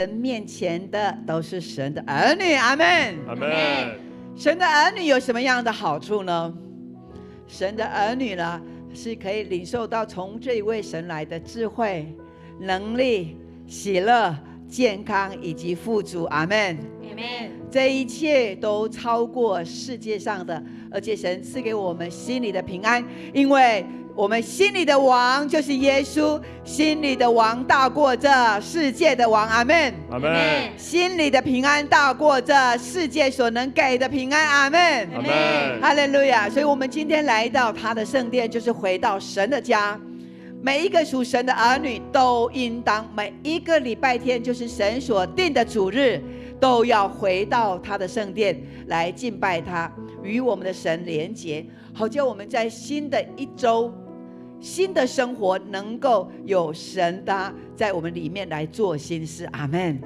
神面前的都是神的儿女，阿们，阿们。神的儿女有什么样的好处呢？神的儿女呢，是可以领受到从这一位神来的智慧、能力、喜乐、健康以及富足，阿们。这一切都超过世界上的，而且神赐给我们心里的平安，因为我们心里的王就是耶稣，心里的王大过这世界的王，阿们，阿们。心里的平安大过这世界所能给的平安，阿们，阿们。哈利路亚。所以我们今天来到他的圣殿，就是回到神的家。每一个属神的儿女都应当每一个礼拜天，就是神所定的主日，都要回到他的圣殿来敬拜他，与我们的神连结，好叫我们在新的一周、新的生活能够有神的在我们里面来做新事，阿们。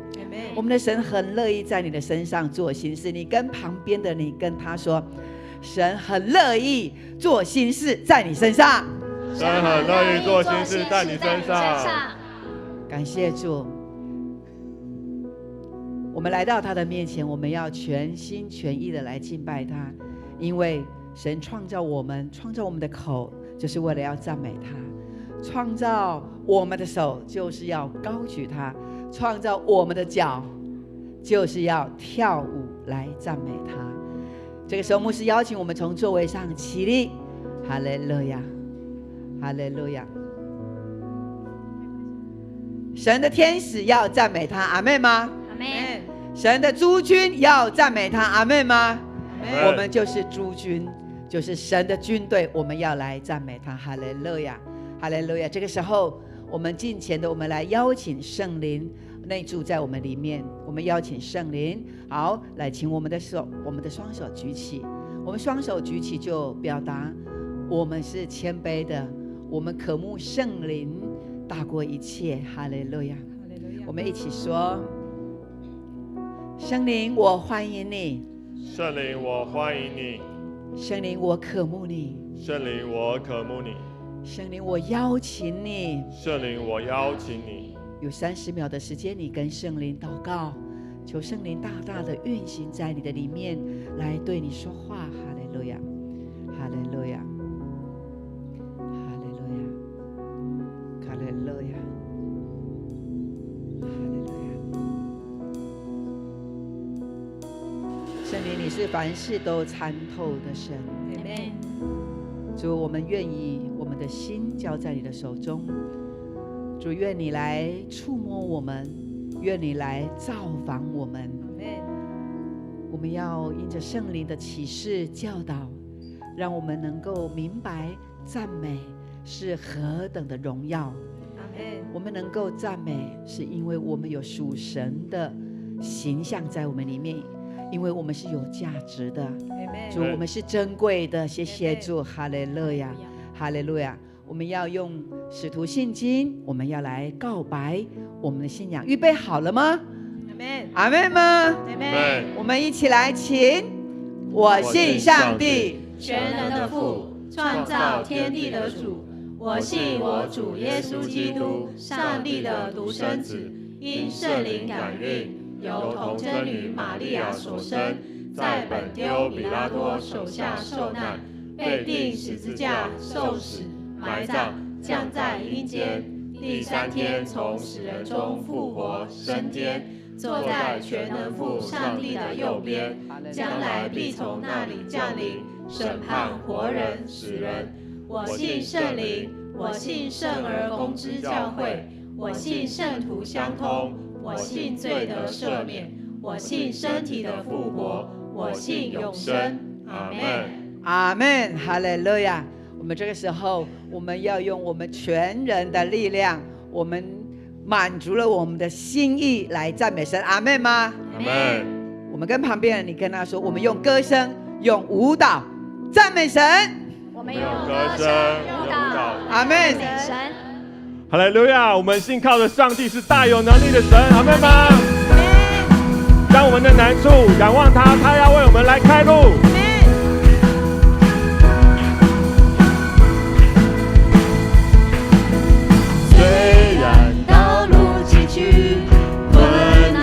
我们的神很乐意在你的身上做新事，你跟旁边的你跟他说，神很乐意做新事在你身上，神很乐意做新事在你身上。感谢主。我们来到他的面前，我们要全心全意的来敬拜他，因为神创造我们，创造我们的口就是为了要赞美他，创造我们的手就是要高举他，创造我们的脚就是要跳舞来赞美他。这个时候牧师邀请我们从座位上起立，哈利路亚，哈利路亚。神的天使要赞美他，阿们吗？阿们。神的诸军要赞美他，阿们吗？阿们。我们就是诸军，就是神的军队，我们要来赞美他，哈利路亚，哈利路亚。这个时候我们敬虔的，我们来邀请圣灵内住在我们里面，我们邀请圣灵，好，来请我们的手，我们的双手举起，我们双手举起就表达我们是谦卑的，我们渴慕圣灵大过一切，哈利路亚。我们一起说，圣灵我欢迎你，圣灵我欢迎你，圣灵我渴慕你，圣灵我渴慕你，圣灵我邀请你，圣灵我邀请你。有30秒的时间，你跟圣灵祷告，求圣灵大大的运行在你的里面，来对你说话，哈利路亚，哈利路亚，哈利路亚，哈利路亚，哈利路亚。圣灵，你是凡事都参透的神，主，我们愿意我们的心交在你的手中，主，愿你来触摸我们，愿你来造访我们。我们要因着圣灵的启示教导，让我们能够明白赞美是何等的荣耀。我们能够赞美，是因为我们有属神的形象在我们里面，因为我们是有价值的。主，我们是珍贵的，谢谢主，哈利路亚，哈利路亚。我们要用使徒信经，我们要来告白我们的信仰，预备好了吗？阿们吗？阿们。我们一起来，请。我信上帝，全能的父，创造天地的主。我信我主耶稣基督，上帝的独生子，因圣灵感孕，由童贞女玛利亚所生，在本丢彼拉多手下受难，被钉十字架，受死，埋葬，降在阴间，第3天从死人中复活升天，坐在全能父上帝的右边，将来必从那里降临，审判活人死人。我信圣灵，我信圣而公之教会，我信圣徒相通，我信罪得赦免，我信身体的复活，我信永生。阿们。阿们，哈利路亚。我们这个时候，我们要用我们全人的力量，我们满足了我们的心意来赞美神，阿们吗？阿们。我们跟旁边人，你跟他说，我们用歌声、用舞蹈赞美神。我们用歌声、舞蹈阿们。神。哈利路亚！我们信靠的上帝是大有能力的神，阿们吗？将我们的难处仰望他，他要为我们来开路。虽然道路崎岖，困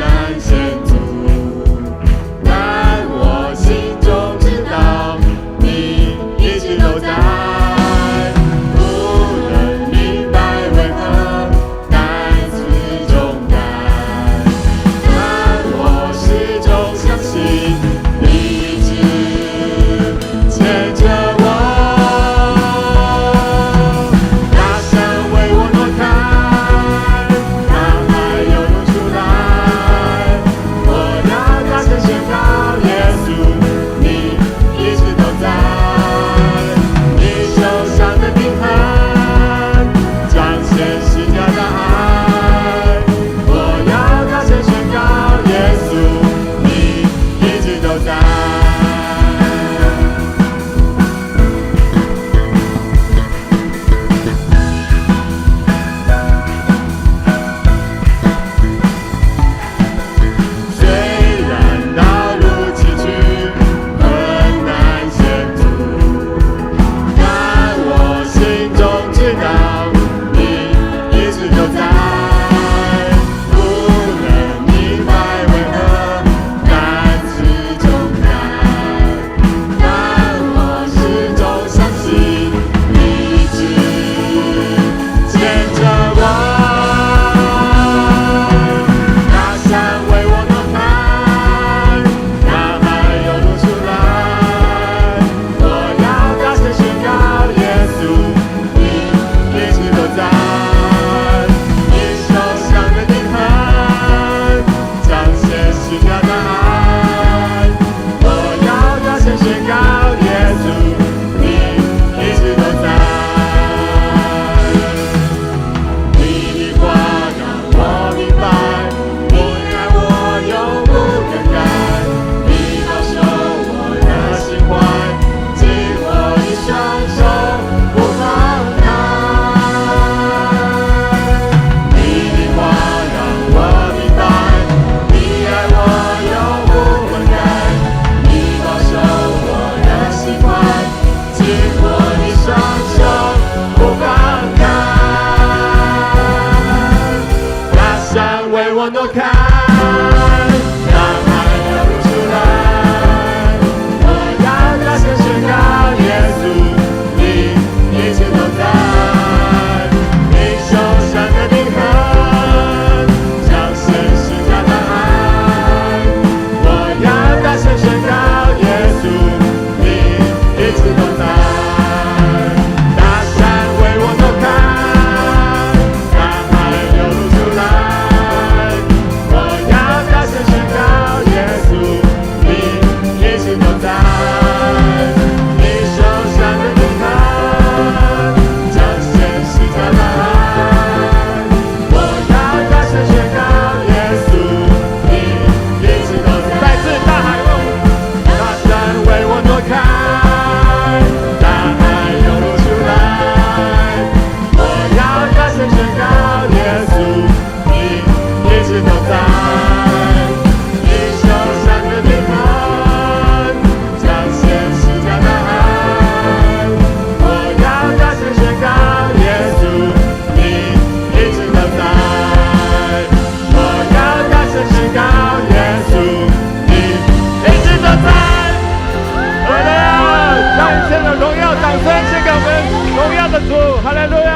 哈利路亚！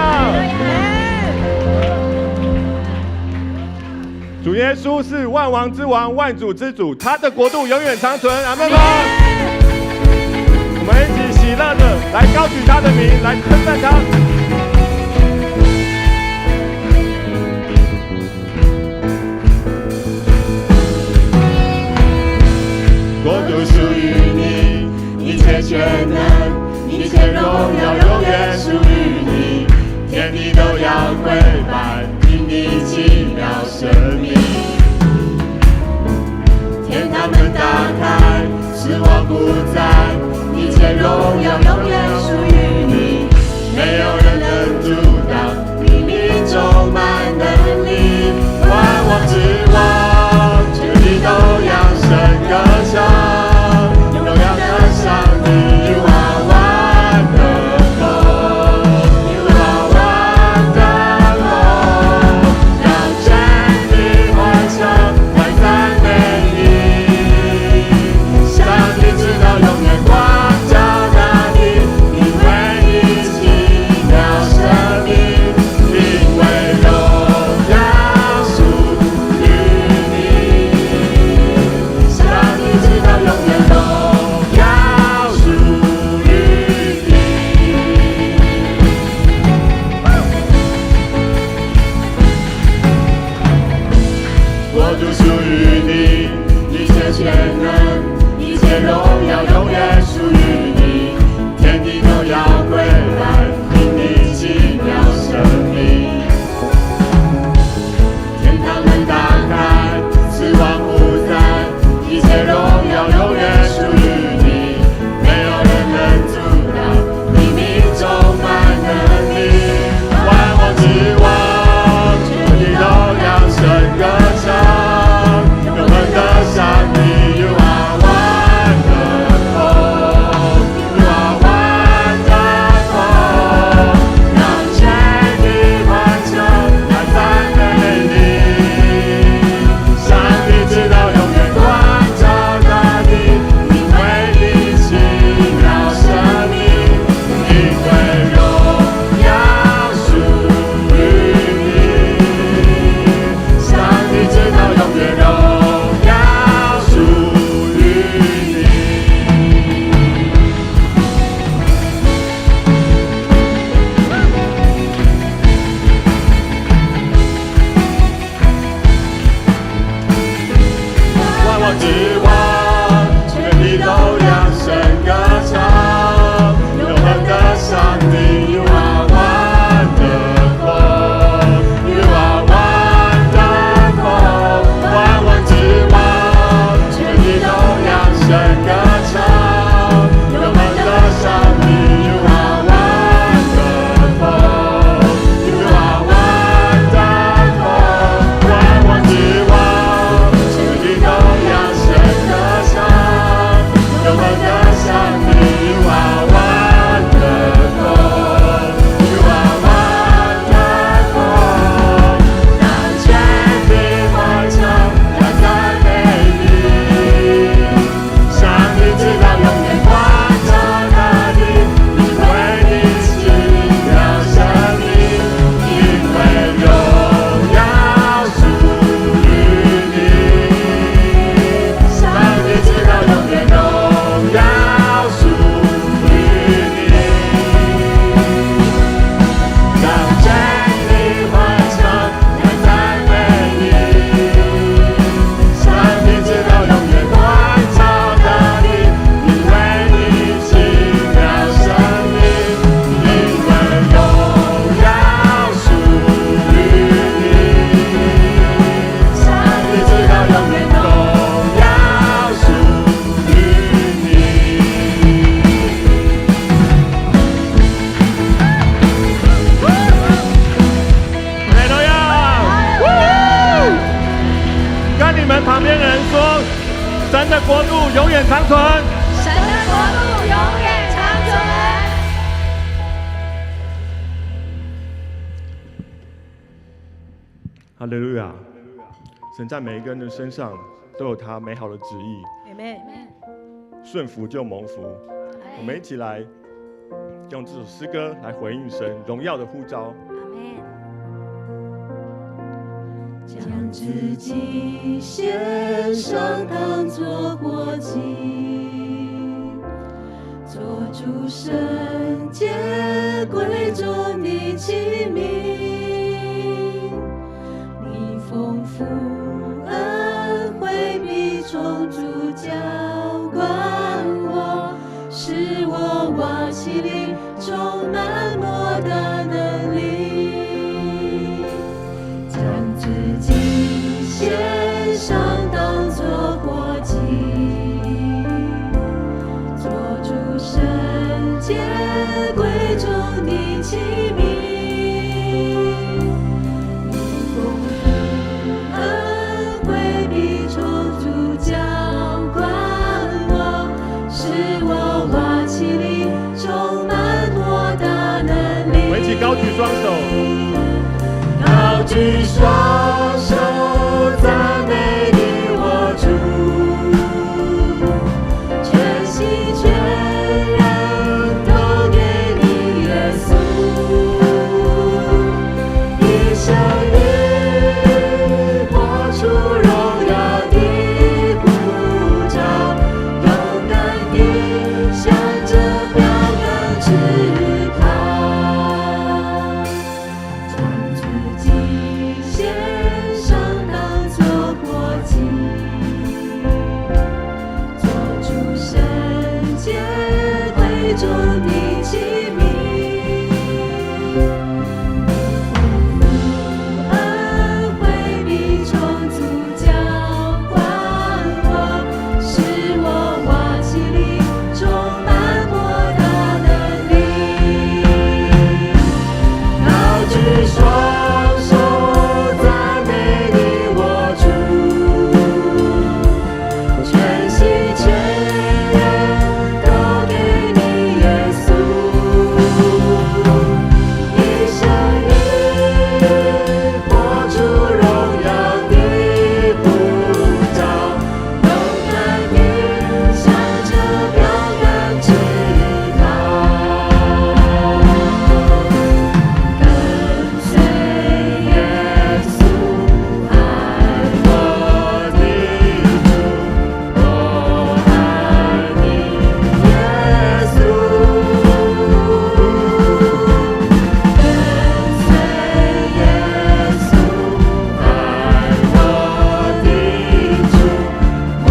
主耶稣是万王之王，万主之主，他的国度永远长存。阿们吗？我们一起喜乐的来高举他的名，来称赞他。国度属于你，一切全能，一切荣耀永远属于你，天地都要跪拜，因你奇妙生命。天堂门打开，死亡不在，一切荣耀永远属于你，没有人能阻挡，你命充满能力，万王之王，全地都扬声歌唱，荣耀的上帝，你万万的风，你万万的风，让全地欢唱，来赞美你。上帝直到永远光照大地，因为你奇妙生命，因为荣耀属于你。上帝直到永远荣耀属于你。国度属于你，一切全能，一切荣耀永远属于你，天地都要跪拜，因你奇妙生命。天堂门打开，死亡不在，一切荣耀永远属于你，没有人能阻挡，你命充满能力，万王之王，全地都扬声歌唱，永恒的上帝，You are wonderful， You are wonderful， 让全地欢唱，来赞美你。上帝直到永远光照大地，因为你奇妙生命，因为荣耀属于你。上帝直到永远荣耀属于你。万王之王，全地都扬声歌唱，永恒的上帝，You are wonderful， You are wonderful， 万王之王，全地都扬声歌唱，永恒的上帝，You are wonderful， You are wonderful， 万王之王，全地都扬声你们旁边的人说，神的国度永远长存。神的国度永远长存。哈利路亚！神在每一个人的身上都有他美好的旨意。Amen。顺服就蒙福。我们一起来用这首诗歌来回应神荣耀的呼召。将自己献上，当作活祭，做主圣洁贵重的器皿。你丰富恩惠必充足浇灌我，使我瓦器里充满莫大能力。将自己献上，当作活祭，做主圣洁贵重的器皿。你丰富恩惠必充足浇灌我，使我瓦器里充满莫大能力。我们一起高举双手。高举双手，赞美你我主，全心全人都给你耶稣，一生一活出荣耀的呼召，勇敢地向着标杆直跑。献上，当作活祭，做主圣洁贵重的器皿。恩惠必充足浇灌我，使我瓦器里充满莫大能力。高举双手，赞美你我主，全心全人都给你耶稣，一生一活出荣耀的呼召，勇敢地向着标杆直跑。跟随耶稣，爱我的主，我爱你，耶稣。跟随耶稣，爱我的主，我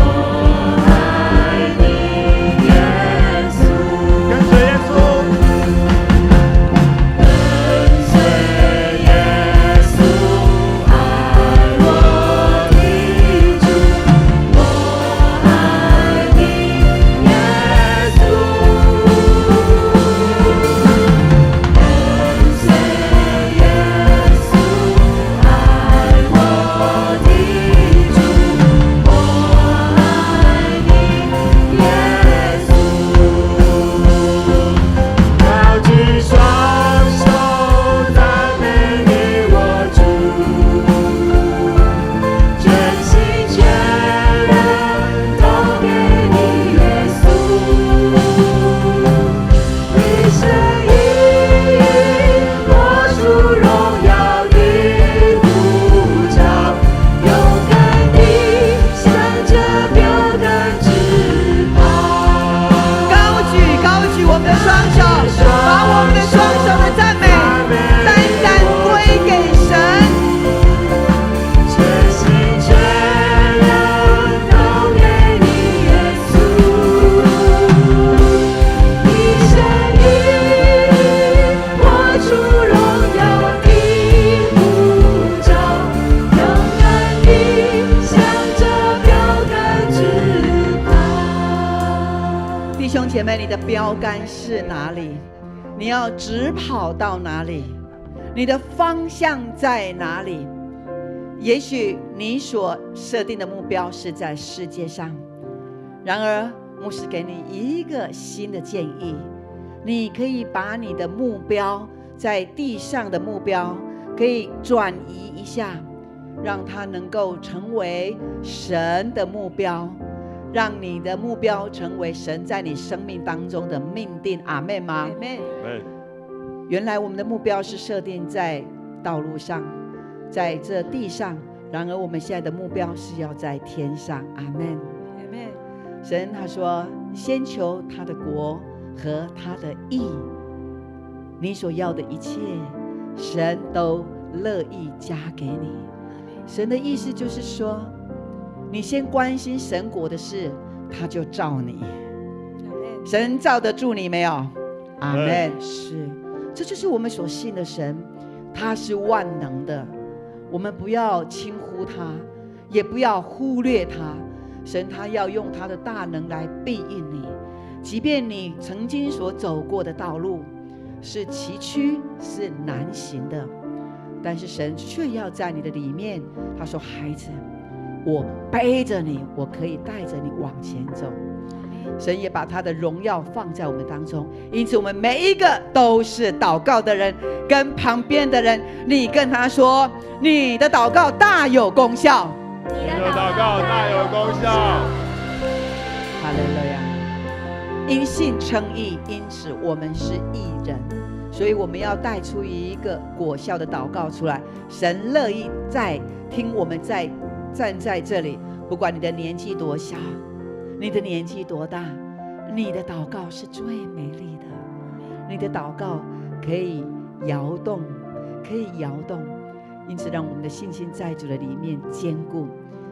爱你，耶稣。跟随耶稣。跟随耶稣，爱我的主，我爱你，耶稣。跟随耶稣，爱我的主，我爱你，耶稣。高举双手，赞美你我主，全心全人都给你耶稣，一生一活出荣耀的呼召，勇敢地向着标杆直跑。高举我们的双手，把我们的双手的赞美单单归给神。全心全人都给你耶稣，一生一活出荣耀的呼召，勇敢地向着标杆直跑。弟兄姐妹，你的标杆是哪里？你要直跑到哪里？你的方向在哪里？也许你所设定的目标是在世界上，然而牧师给你一个新的建议，你可以把你的目标在地上的目标可以转移一下，让它能够成为神的目标，让你的目标成为神在你生命当中的命定。阿们吗？阿们。原来我们的目标是设定在道路上，在这地上，然而我们现在的目标是要在天上。阿们。神他说，先求他的国和他的义，你所要的一切神都乐意加给你。神的意思就是说，你先关心神国的事，他就照你。神照得住你没有？阿们。是，这就是我们所信的神，他是万能的，我们不要轻忽他，也不要忽略他。神他要用他的大能来庇应你，即便你曾经所走过的道路是崎岖是难行的，但是神却要在你的里面，他说，孩子，我背着你，我可以带着你往前走。神也把他的荣耀放在我们当中，因此我们每一个都是祷告的人。跟旁边的人，你跟他说，你的祷告大有功效，你的祷告大有功效。哈利路亚。因信称义，因此我们是义人，所以我们要带出一个果效的祷告出来。神乐意在听我们在站在这里，不管你的年纪多小，你的年纪多大，你的祷告是最美丽的。你的祷告可以摇动，可以摇动。因此让我们的信心在主的里面坚固。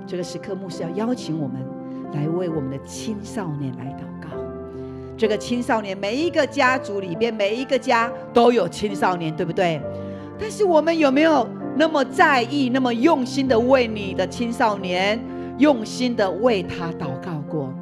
这个时刻牧师要邀请我们来为我们的青少年来祷告。这个青少年，每一个家族里边，每一个家都有青少年，对不对？但是我们有没有那么在意，那么用心的为你的青少年，用心的为他祷告过？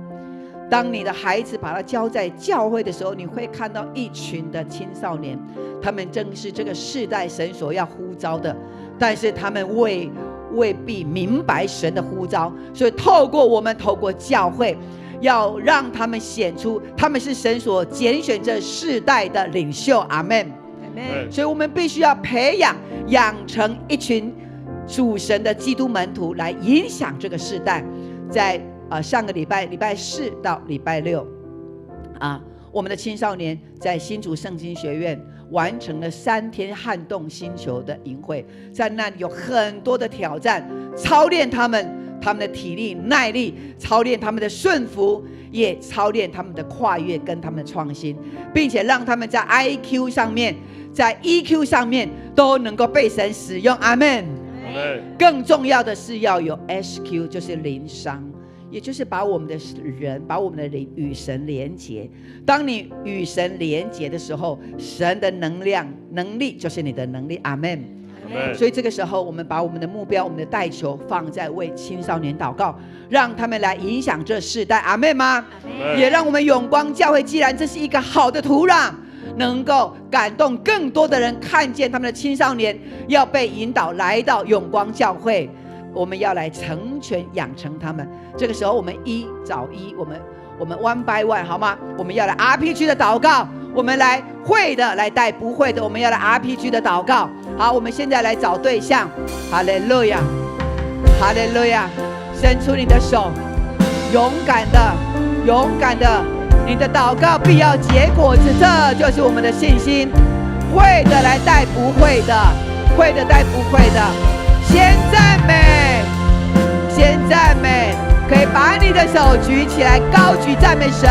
当你的孩子把他交在教会的时候，你会看到一群的青少年，他们正是这个世代神所要呼召的，但是他们未必明白神的呼召，所以透过教会，要让他们显出他们是神所拣选这世代的领袖。阿们。所以我们必须要养成一群属神的基督门徒，来影响这个世代。在上个礼拜4到礼拜6我们的青少年在新竹圣经学院完成了3天撼动星球的营会，在那里有很多的挑战，操练他们的体力耐力，操练他们的顺服，也操练他们的跨越跟他们的创新，并且让他们在 IQ 上面，在 EQ 上面都能够被神使用。阿们。更重要的是要有 SQ， 就是灵商，也就是把我们的灵与神连结。当你与神连结的时候，神的能力就是你的能力。阿们。所以这个时候，我们把我们的目标，我们的代求放在为青少年祷告，让他们来影响这世代。阿们吗？也让我们永光教会，既然这是一个好的土壤，能够感动更多的人，看见他们的青少年要被引导来到永光教会，我们要来成全养成他们。这个时候我们一找一，我们 one by one， 好吗？我们要来 RPG 的祷告，我们来会的来带不会的，我们要来 RPG 的祷告。好，我们现在来找对象。哈利路亚，哈利路亚！伸出你的手，勇敢的，你的祷告必要结果子，这就是我们的信心。会的来带不会的，会的带不会的。先赞美，可以把你的手举起来，高举赞美神。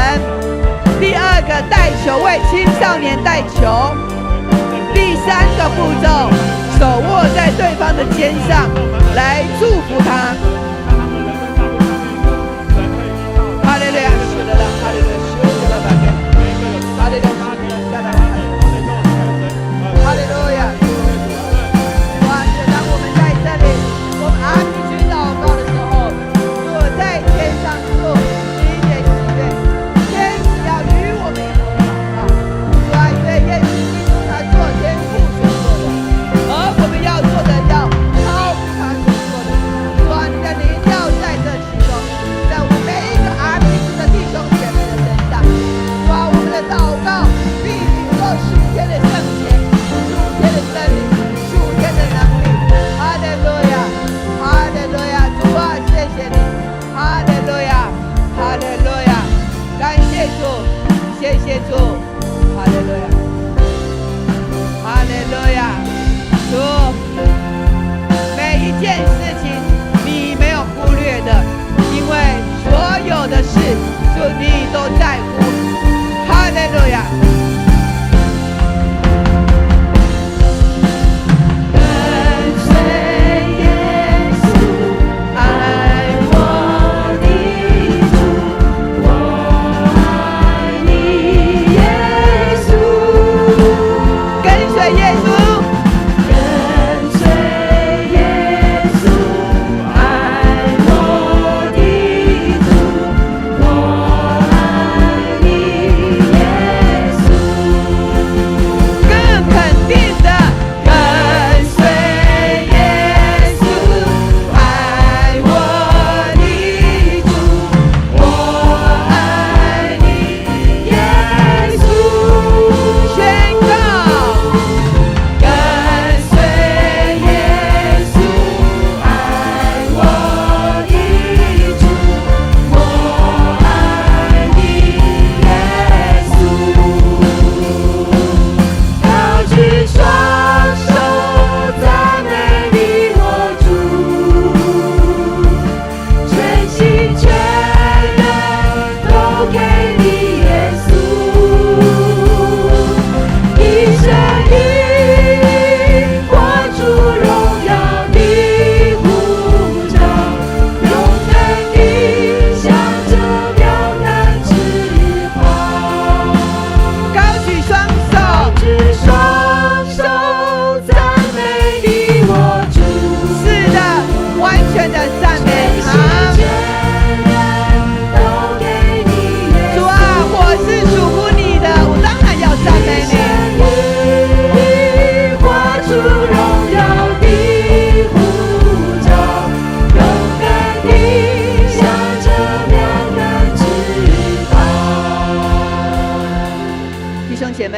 第2个代求，为青少年代求。第3个步骤，手握在对方的肩上，来祝福他。哈利路亚，是的，哈利路亚，是的，哈利路亚，哈利路亚。哇，当我们在这里，我们RPG祷告的时候，我在天上做一点喜悦，天要与我们一同祷告。主啊，对耶稣基督他做天父所做的，而我们要做的要超乎他所做的。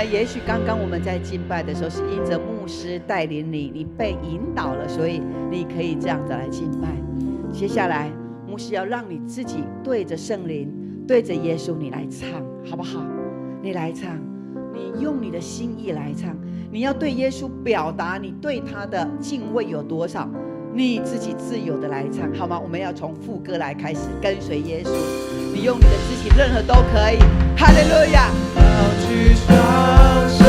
们也许刚刚我们在敬拜的时候是因着牧师带领你，你被引导了，所以你可以这样子来敬拜。接下来牧师要让你自己对着圣灵，对着耶稣，你来唱好不好？你来唱，你用你的心意来唱，你要对耶稣表达你对他的敬畏有多少，你自己自由的来唱好吗？我们要从副歌来开始跟随耶稣，你用你的肢体任何都可以。哈利路亚！高举双手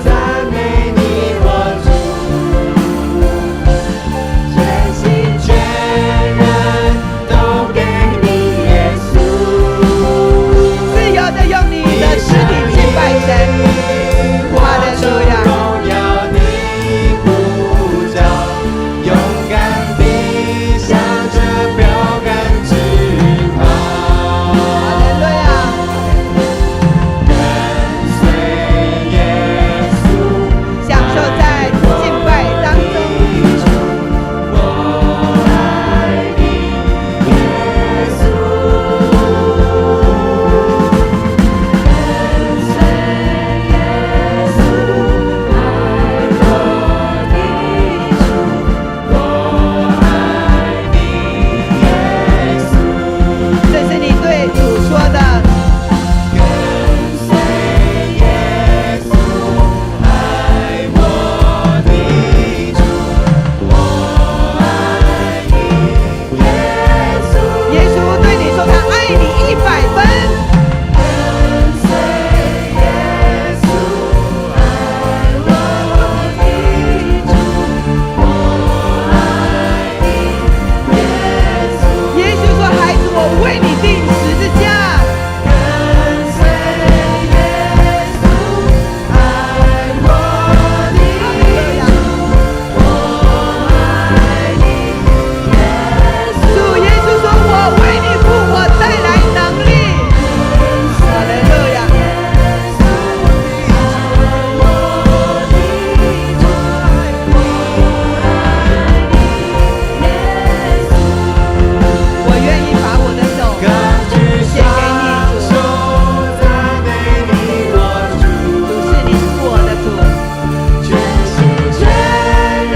赞美你我主，全心全人都给你耶稣，自由的用你的肢体敬拜神。哈利路亚！荣耀你呼召，勇敢地向着标杆直跑。哈利路亚！跟随耶稣，享受在敬拜当中。我爱你，耶稣。跟随耶稣，爱我的主，我爱你，耶稣。这是你对主说的。跟随耶稣，爱我的主，我爱你，耶稣。耶稣对你说他爱你100分。跟随耶稣，爱我的主，我爱你，耶稣。耶稣说孩子，我为你钉十字架。跟随耶稣，爱我的主，我爱你，耶稣。主耶稣说我为你复活带来能力。哈利路亚！我愿意把我的手献给你，主。赞美你我主，主是你是我的主。全心全人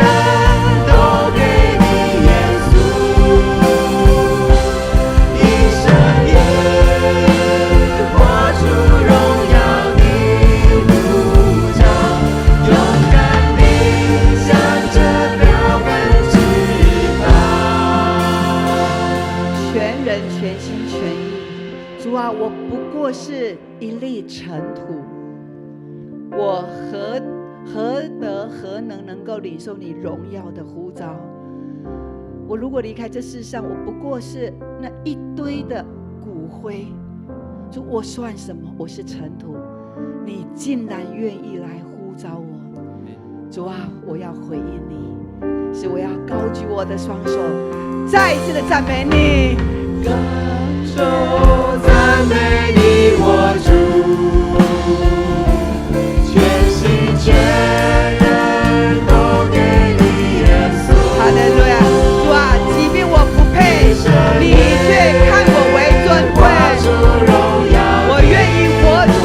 都给你耶稣，一生一活出荣耀的呼召，勇敢地向着标杆直跑。全人全心全意。主啊，我不过是一粒尘土，我何能够领受你荣耀的呼召？我如果离开这世上，我不过是那一堆的骨灰。主，我算什么？我是尘土，你竟然愿意来呼召我。主啊，我要回应你，是我要高举我的双手，再一次的赞美你。高手赞美你我主，全心全人都给你耶稣。哈利路亚！主啊，即便我不配，你却看我为尊贵。我愿意活出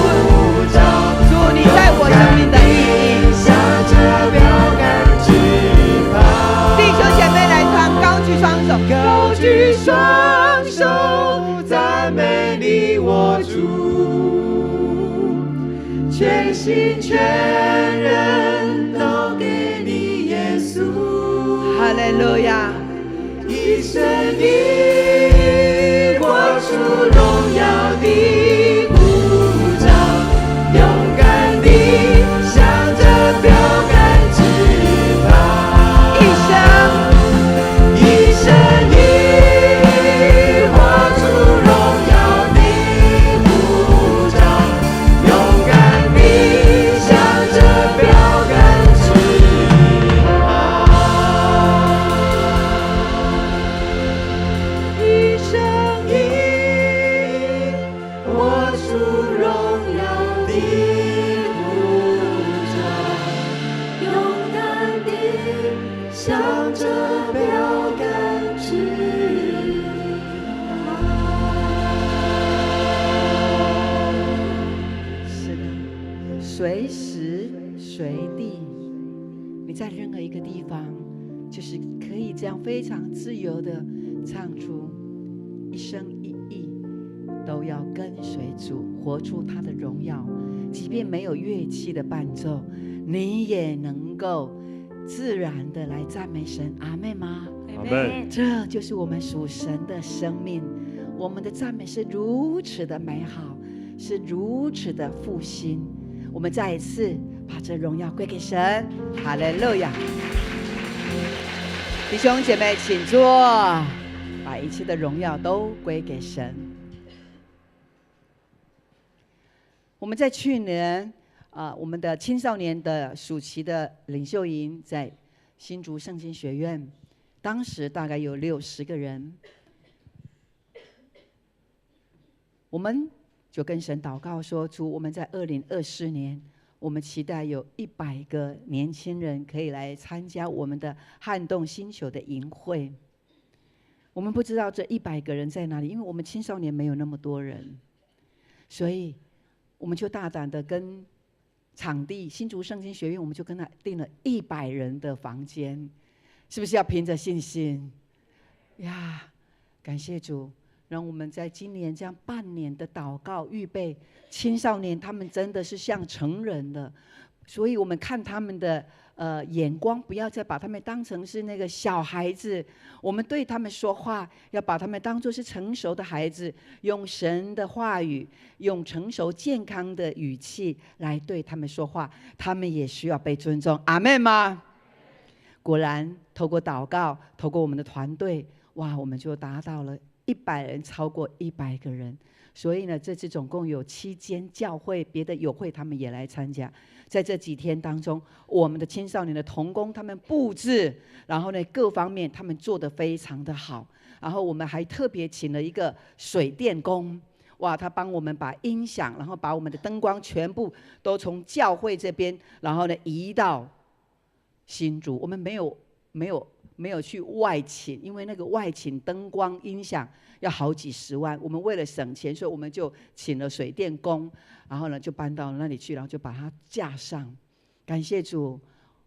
主你在我生命的意义。向着标杆直跑。弟兄姐妹来唱，高举双手，高举双手赞美你我主，全心全人都给你耶稣。哈利路亚！一生一活出荣耀的呼召，勇敢地向着标杆直跑。一生一生一活出荣耀的呼召，勇敢地向着标杆直跑。随时随地，你在任何一个地方，就是可以这样非常自由的唱出一生一意都要跟随主，活出他的荣耀。即便没有乐器的伴奏，你也能够自然的来赞美神。阿们吗？阿们。这就是我们属神的生命，我们的赞美是如此的美好，是如此的复兴。我们再一次把这荣耀归给神。哈利路亚！弟兄姐妹请坐，把一切的荣耀都归给神。我们在去年我们的青少年的暑期的领袖营在新竹圣经学院，当时大概有60个人，我们就跟神祷告说，主，我们在2024年，我们期待有100个年轻人可以来参加我们的撼动星球的营会。我们不知道这100个人在哪里，因为我们青少年没有那么多人，所以我们就大胆的跟场地新竹圣经学院，我们就跟他订了100人的房间，是不是要凭着信心呀？感谢主，让我们在今年这样半年的祷告预备，青少年他们真的是像成人了，所以我们看他们的眼光，不要再把他们当成是那个小孩子，我们对他们说话要把他们当作是成熟的孩子，用神的话语，用成熟健康的语气来对他们说话，他们也需要被尊重。阿们吗？果然透过祷告，透过我们的团队，哇，我们就达到了100人，超过100个人。所以呢，这次总共有7间教会，别的友会他们也来参加。在这几天当中，我们的青少年的同工他们布置，然后呢各方面他们做得非常的好。然后我们还特别请了一个水电工，哇，他帮我们把音响，然后把我们的灯光全部都从教会这边，然后呢移到新竹。我们没有去外请，因为那个外请灯光音响要好几十万，我们为了省钱，所以我们就请了水电工，然后呢就搬到那里去，然后就把它架上。感谢主，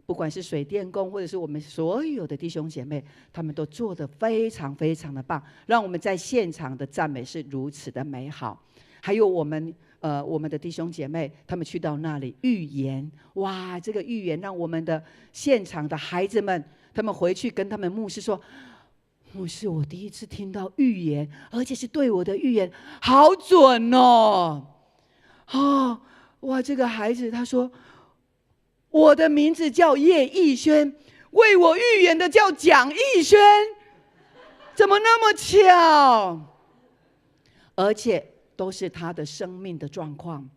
不管是水电工或者是我们所有的弟兄姐妹，他们都做得非常非常的棒，让我们在现场的赞美是如此的美好。还有我们的弟兄姐妹，他们去到那里预言，哇，这个预言让我们的现场的孩子们，他们回去跟他们牧师说，牧师，我第一次听到预言，而且是对我的预言，好准哦！哇，这个孩子他说，我的名字叫叶逸轩，为我预言的叫蒋逸轩，怎么那么巧？而且都是他的生命的状况。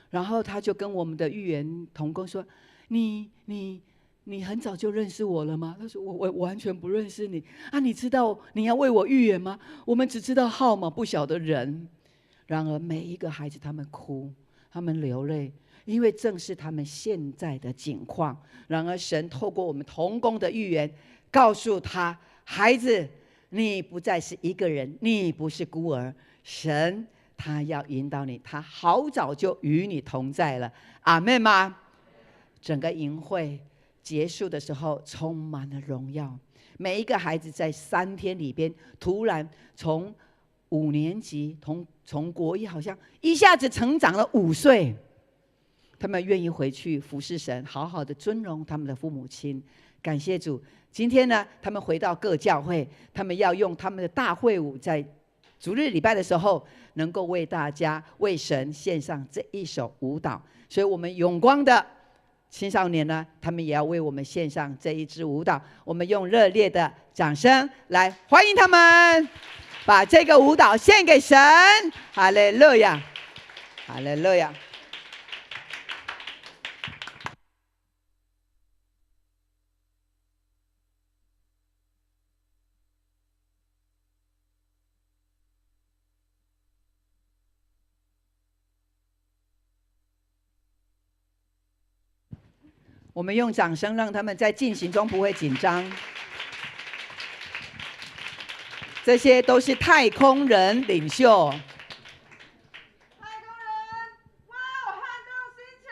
然后他就跟我们的预言同工说，你很早就认识我了吗？他说我完全不认识你啊！你知道你要为我预言吗？我们只知道号码，不晓得人。然而每一个孩子他们哭，他们流泪，因为正是他们现在的境况。然而神透过我们同工的预言告诉他，孩子，你不再是一个人，你不是孤儿，神他要引导你，他好早就与你同在了。阿们吗？整个营会结束的时候充满了荣耀，每一个孩子在3天里边突然从5年级从国一好像一下子成长了5岁，他们愿意回去服侍神，好好的尊荣他们的父母亲。感谢主，今天呢他们回到各教会，他们要用他们的大会舞，在主日礼拜的时候能够为大家为神献上这一首舞蹈。所以我们永光的青少年呢，他们也要为我们献上这一支舞蹈。我们用热烈的掌声来欢迎他们，把这个舞蹈献给神。哈利路亚，哈利路亚。我们用掌声让他们在进行中不会紧张。这些都是太空人领袖。太空人，哇，撼动星球！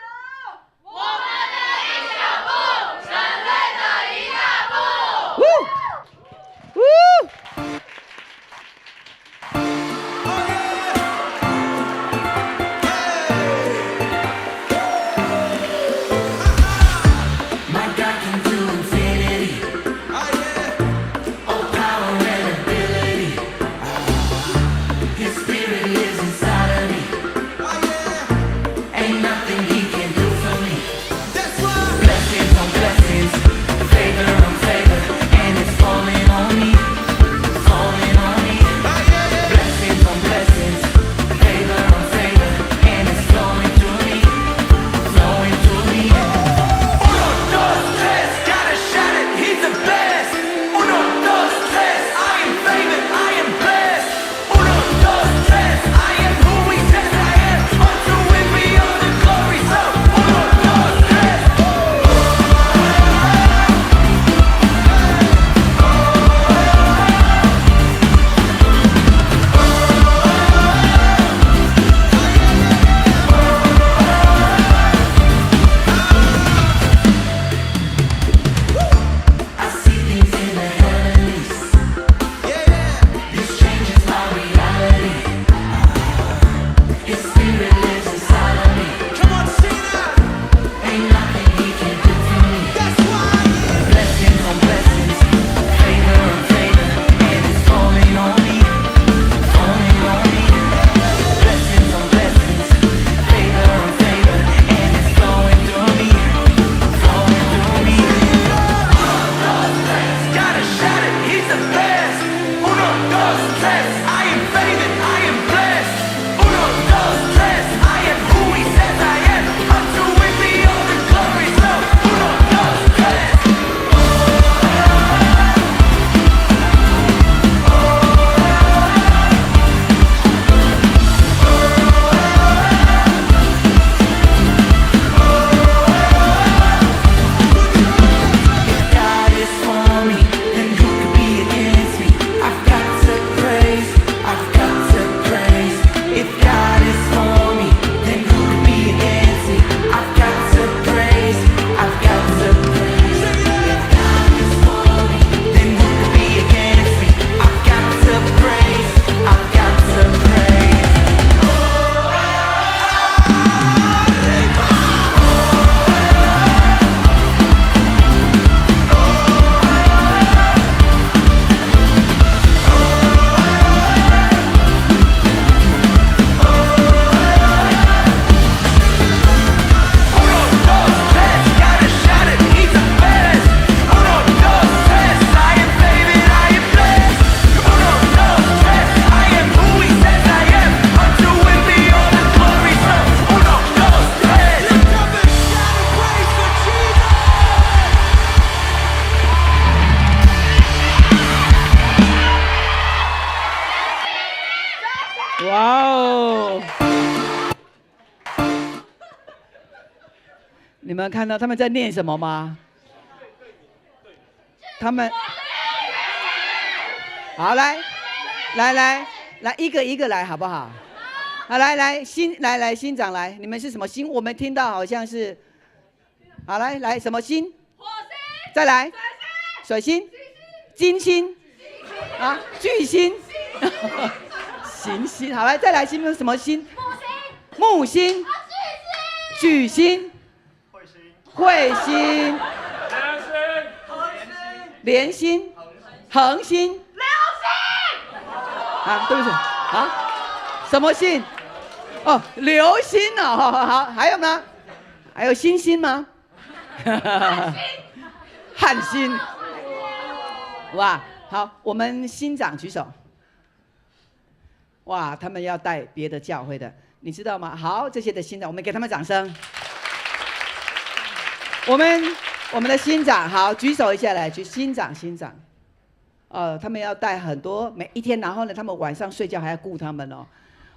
哇哦！你们看到他们在念什么吗？他们好，来，一个一个来，好不好？好，来，新长来，你们是什么星？我们听到好像是，好，来，什么星？火星。再来，水星、金星，啊，巨星，行星。好，来，再来，星什么星？木星、巨星、彗星、连星、恒星、流星。啊，对不起，啊，什么星？哦，流星哦，好，还有吗？还有星星吗？汉星。哇，好，我们新长举手。哇，他们要带别的教会的，你知道吗？好，这些的新长，我们给他们掌声。我们的新长，好，举手一下来，新长。他们要带很多，每一天，然后呢，他们晚上睡觉还要顾他们哦。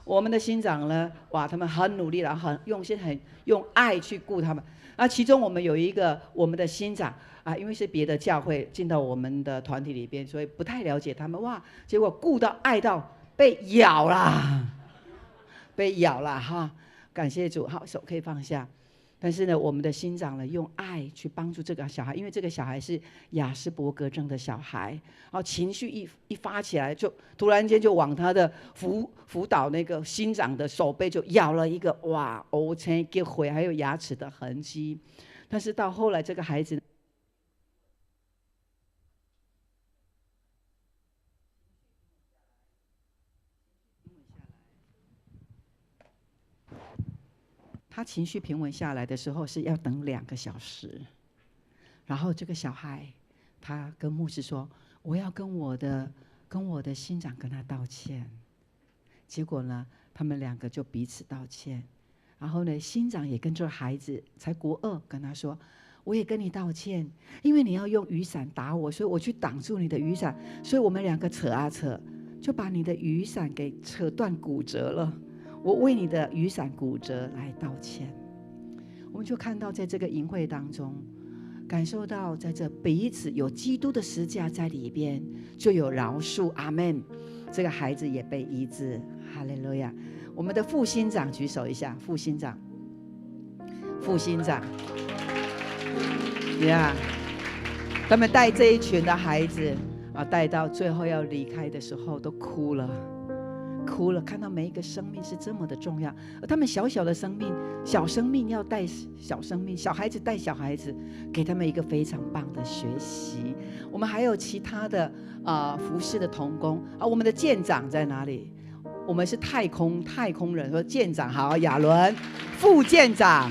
我们的新长呢，哇，他们很努力，然后很用心，很用爱去顾他们。啊，其中我们有一个我们的新长啊，因为是别的教会进到我们的团体里边，所以不太了解他们。哇，结果顾到爱到被咬啦，哈！感谢主，好，手可以放下。但是呢，我们的新长呢，用爱去帮助这个小孩，因为这个小孩是亚斯伯格症的小孩，然后情绪一发起来，就突然间就往他的辅导那个新长的手背就咬了一个，哇，O K 给毁，还有牙齿的痕迹。但是到后来，这个孩子他情绪平稳下来的时候是要等2个小时，然后这个小孩他跟牧师说：“我要跟我的新长跟他道歉。”结果呢，他们2个就彼此道歉。然后呢，新长也跟这孩子才国2跟他说：“我也跟你道歉，因为你要用雨伞打我，所以我去挡住你的雨伞，所以我们2个扯啊扯，就把你的雨伞给扯断骨折了。我为你的雨伞骨折来道歉。”我们就看到在这个营会当中，感受到在这彼此有基督的十字架在里边，就有饶恕。阿们。这个孩子也被医治，哈利路亚。我们的副新长举手一下，副新长呀，他们带这一群的孩子啊，带到最后要离开的时候都哭了，看到每一个生命是这么的重要，而他们小小的生命，小生命要带小生命，小孩子带小孩子，给他们一个非常棒的学习。我们还有其他的服事的同工啊，我们的舰长在哪里？我们是太空人，说舰长好，亚伦，副舰长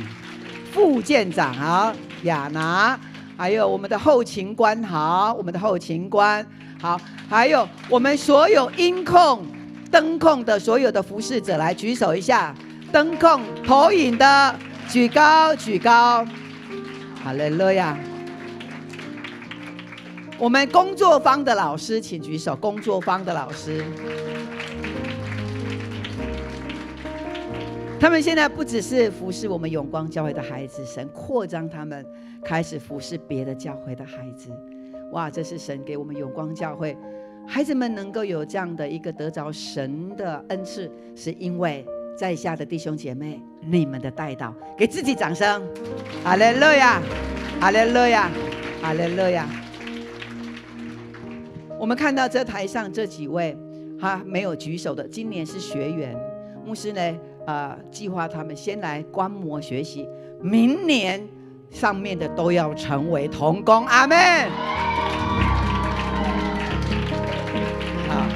好，亚拿，还有我们的后勤官好，好，还有我们所有音控、灯控的所有的服侍者来举手一下，灯控、投影的举高，哈利路亚。我们工作坊的老师请举手，工作坊的老师。他们现在不只是服侍我们永光教会的孩子，神扩张他们，开始服侍别的教会的孩子。哇，这是神给我们永光教会孩子们能够有这样的一个得着神的恩赐，是因为在下的弟兄姐妹你们的带导，给自己掌声。哈利路亚，哈利路亚，哈利路亚。我们看到这台上这几位没有举手的，今年是学员，牧师呢计划他们先来观摩学习，明年上面的都要成为同工。阿们。好，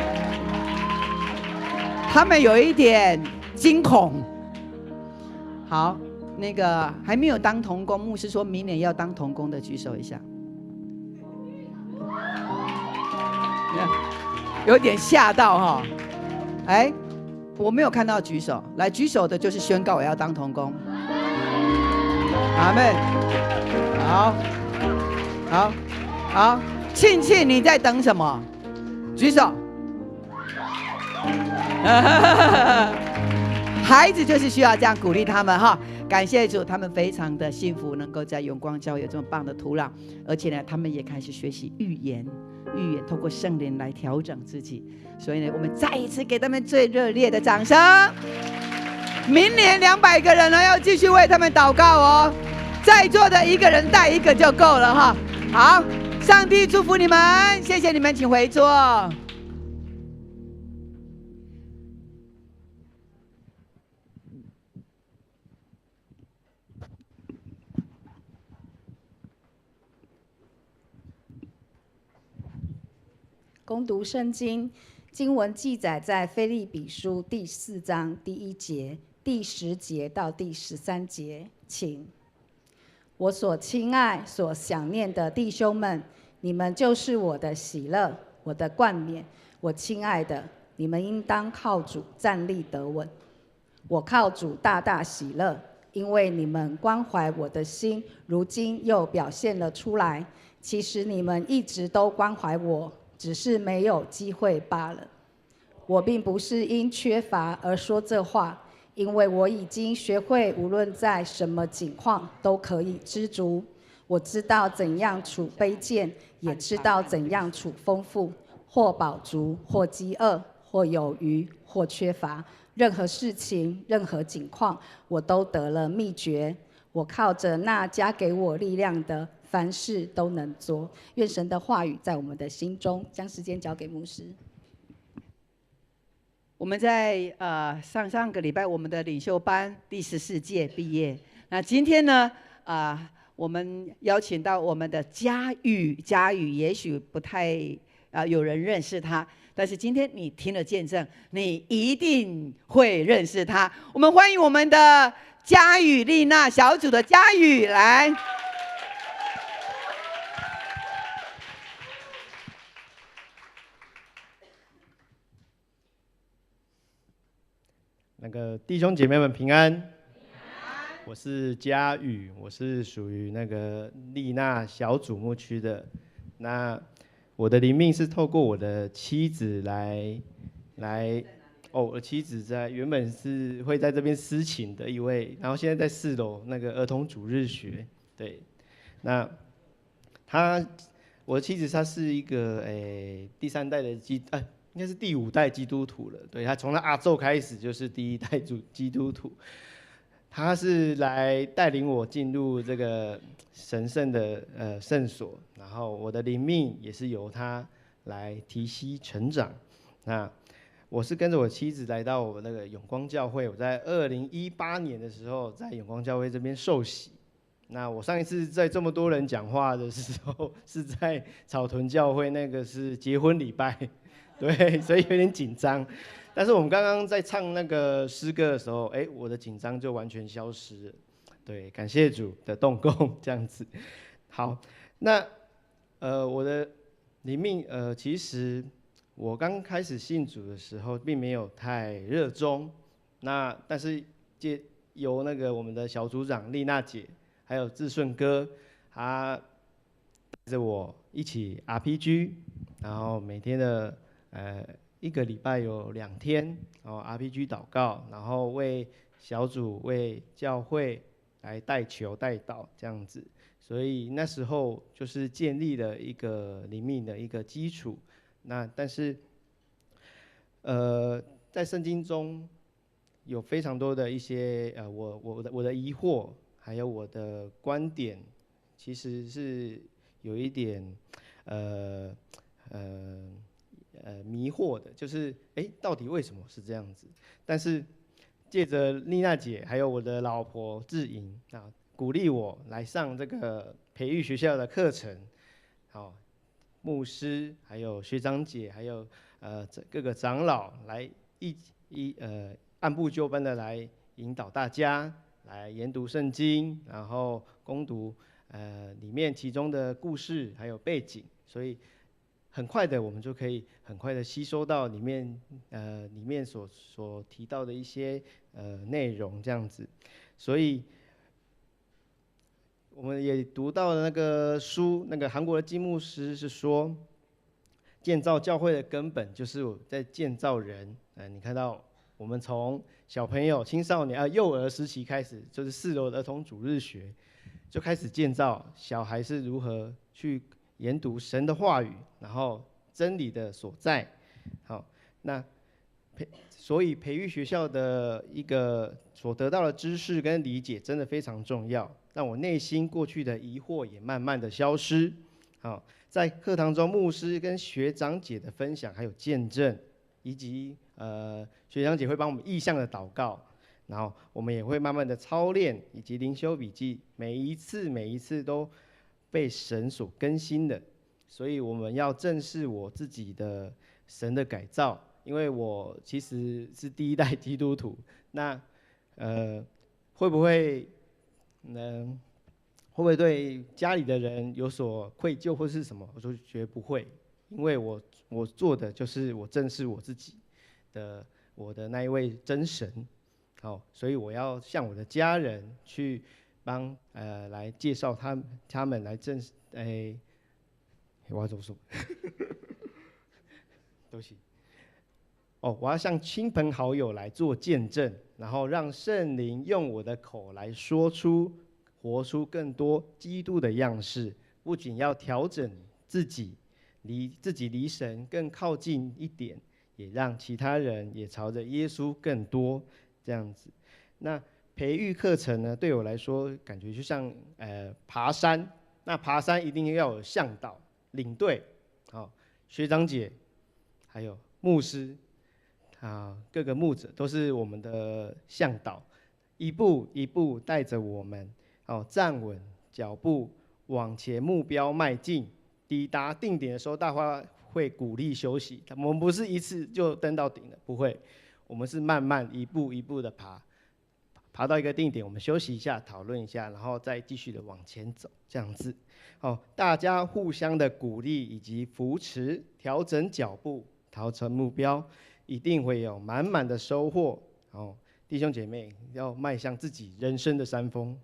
他们有一点惊恐。好，那个还没有当同工，牧师说明年要当同工的举手一下。有点吓到哈，哎，我没有看到举手，来举手的就是宣告我要当同工。阿们。好，庆庆你在等什么？举手。孩子就是需要这样鼓励他们哈。感谢主，他们非常的幸福，能够在永光教有这么棒的土壤，而且呢，他们也开始学习预言，透过圣灵来调整自己。所以呢，我们再一次给他们最热烈的掌声。明年200个人呢，要继续为他们祷告哦。在座的一个人带一个就够了哈。好，上帝祝福你们，谢谢你们，请回座。攻读圣经，经文记载在腓立比书第4章第1节、第10节到第13节，请。我所亲爱、所想念的弟兄们，你们就是我的喜乐，我的冠冕。我亲爱的，你们应当靠主站立得稳。我靠主大大喜乐，因为你们关怀我的心，如今又表现了出来。其实你们一直都关怀我，只是没有机会罢了。我并不是因缺乏而说这话，因为我已经学会无论在什么境况都可以知足。我知道怎样处卑贱，也知道怎样处丰富，或饱足，或饥饿，或有余，或缺乏。任何事情，任何境况，我都得了秘诀。我靠着那加给我力量的，凡事都能做。愿神的话语在我们的心中。将时间交给牧师。我们在上个礼拜我们的领袖班第14届毕业。那今天呢，我们邀请到我们的佳宇，也许不太有人认识他，但是今天你听了见证，你一定会认识他。我们欢迎我们的佳宇丽娜小组的佳宇来。那个弟兄姐妹们平安，我是佳宇，我是属于那个丽娜小组牧区的。那我的灵命是透过我的妻子来，我的妻子原本是会在这边司琴的一位，然后现在在4楼那个儿童主日学。对，那我的妻子她是一个第3代的应该是第5代基督徒了。对，他从阿宙开始就是第1代基督徒，他是来带领我进入这个神圣的圣所，然后我的灵命也是由他来提息成长。那我是跟着我妻子来到我那个永光教会，我在2018年的时候在永光教会这边受洗。那我上一次在这么多人讲话的时候是在草屯教会，那个是结婚礼拜。对，所以有点紧张，但是我们刚刚在唱那个诗歌的时候，我的紧张就完全消失了。对，感谢主的动工，这样子。好，那我的灵命其实我刚开始信主的时候，并没有太热衷。但是由那个我们的小组长丽娜姐，还有志顺哥，他带着我一起 RPG， 然后每天的1个礼拜有2天，然后 RPG 祷告，然后为小组、为教会来带球、带祷这样子。所以那时候就是建立了一个灵命的一个基础。但是在圣经中有非常多的一些我的疑惑，还有我的观点，其实是有一点迷惑的，就是到底为什么是这样子？但是借着丽娜姐还有我的老婆志莹鼓励我来上这个培育学校的课程，牧师还有学长姐还有各个长老来按部就班的来引导大家来研读圣经，然后攻读里面其中的故事还有背景，所以很快的我们就可以很快的吸收到里面所提到的一些内容这样子。所以我们也读到了那个书，那个韩国的金牧师是说，建造教会的根本就是在建造人，你看到我们从小朋友、青少年幼儿时期开始，就是4楼的儿童主日学，就开始建造小孩是如何去研读神的话语，然后真理的所在。好，那所以培育学校的一个所得到的知识跟理解，真的非常重要，让我内心过去的疑惑也慢慢的消失。好，在课堂中，牧师跟学长姐的分享，还有见证，以及学长姐会帮我们意向的祷告，然后我们也会慢慢的操练，以及灵修笔记，每一次都被神所更新的。所以我们要正视我自己的神的改造，因为我其实是第一代基督徒。那会不会对家里的人有所愧疚或是什么？我就觉得不会，因为我做的就是我正视我自己的我的那一位真神。好，所以我要向我的家人去来介绍他们来正视我要怎么说？对不起。我要向亲朋好友来做见证，然后让圣灵用我的口来活出更多基督的样式。不仅要调整自己离神更靠近一点，也让其他人也朝着耶稣更多这样子。那培育课程呢，对我来说感觉就像爬山。那爬山一定要有向导、领队，学长姐，还有牧师。各个牧者都是我们的向导，一步一步带着我们，站稳脚步，往前目标迈进。抵达定点的时候，大家会鼓励休息。我们不是一次就登到顶了，不会，我们是慢慢一步一步的爬到一个定点，我们休息一下，讨论一下，然后再继续的往前走，这样子。大家互相的鼓励以及扶持，调整脚步，达成目标。一定会有满满的收获。弟兄姐妹要迈向自己人生的山峰。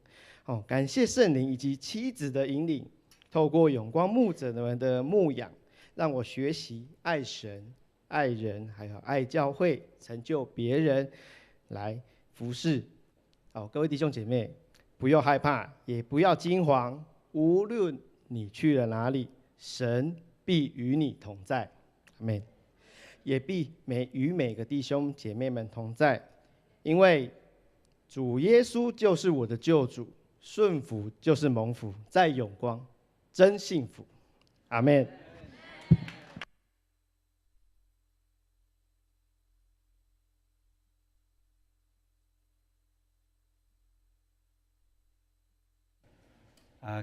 感谢圣灵以及妻子的引领，透过永光牧者们的牧养，让我学习爱神、爱人，还有爱教会，成就别人，来服侍。各位弟兄姐妹，不要害怕，也不要惊惶，无论你去了哪里，神必与你同在。阿们。也必与每个弟兄姐妹们同在，因为主耶稣就是我的救主，顺服就是蒙福，在永光真幸福。阿们。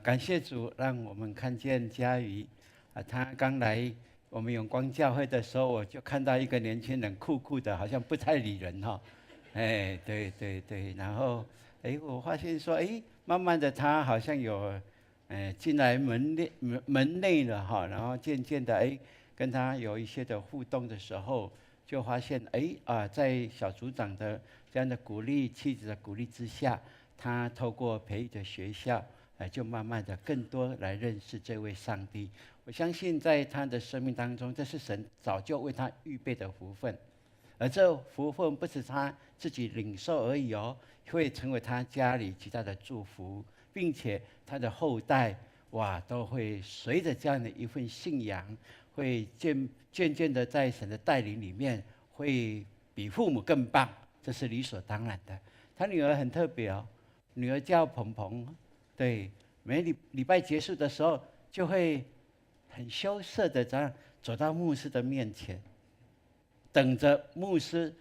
感谢主，让我们看见佳瑜他刚来我们永光教会的时候，我就看到一个年轻人酷酷的，好像不太理人哈。对，然后我发现说，慢慢的他好像有进来门内了哈，然后渐渐的跟他有一些的互动的时候，就发现在小组长的这样的鼓励、妻子的鼓励之下，他透过培育的学校，就慢慢的更多来认识这位上帝。我相信在他的生命当中，这是神早就为他预备的福分，而这福分不是他自己领受而已会成为他家里极大的祝福，并且他的后代都会随着这样的一份信仰，会渐渐的在神的带领里面，会比父母更棒，这是理所当然的。他女儿很特别女儿叫鹏鹏，对，每礼拜结束的时候就会很羞涩的这样走到牧师的面前，等着牧师。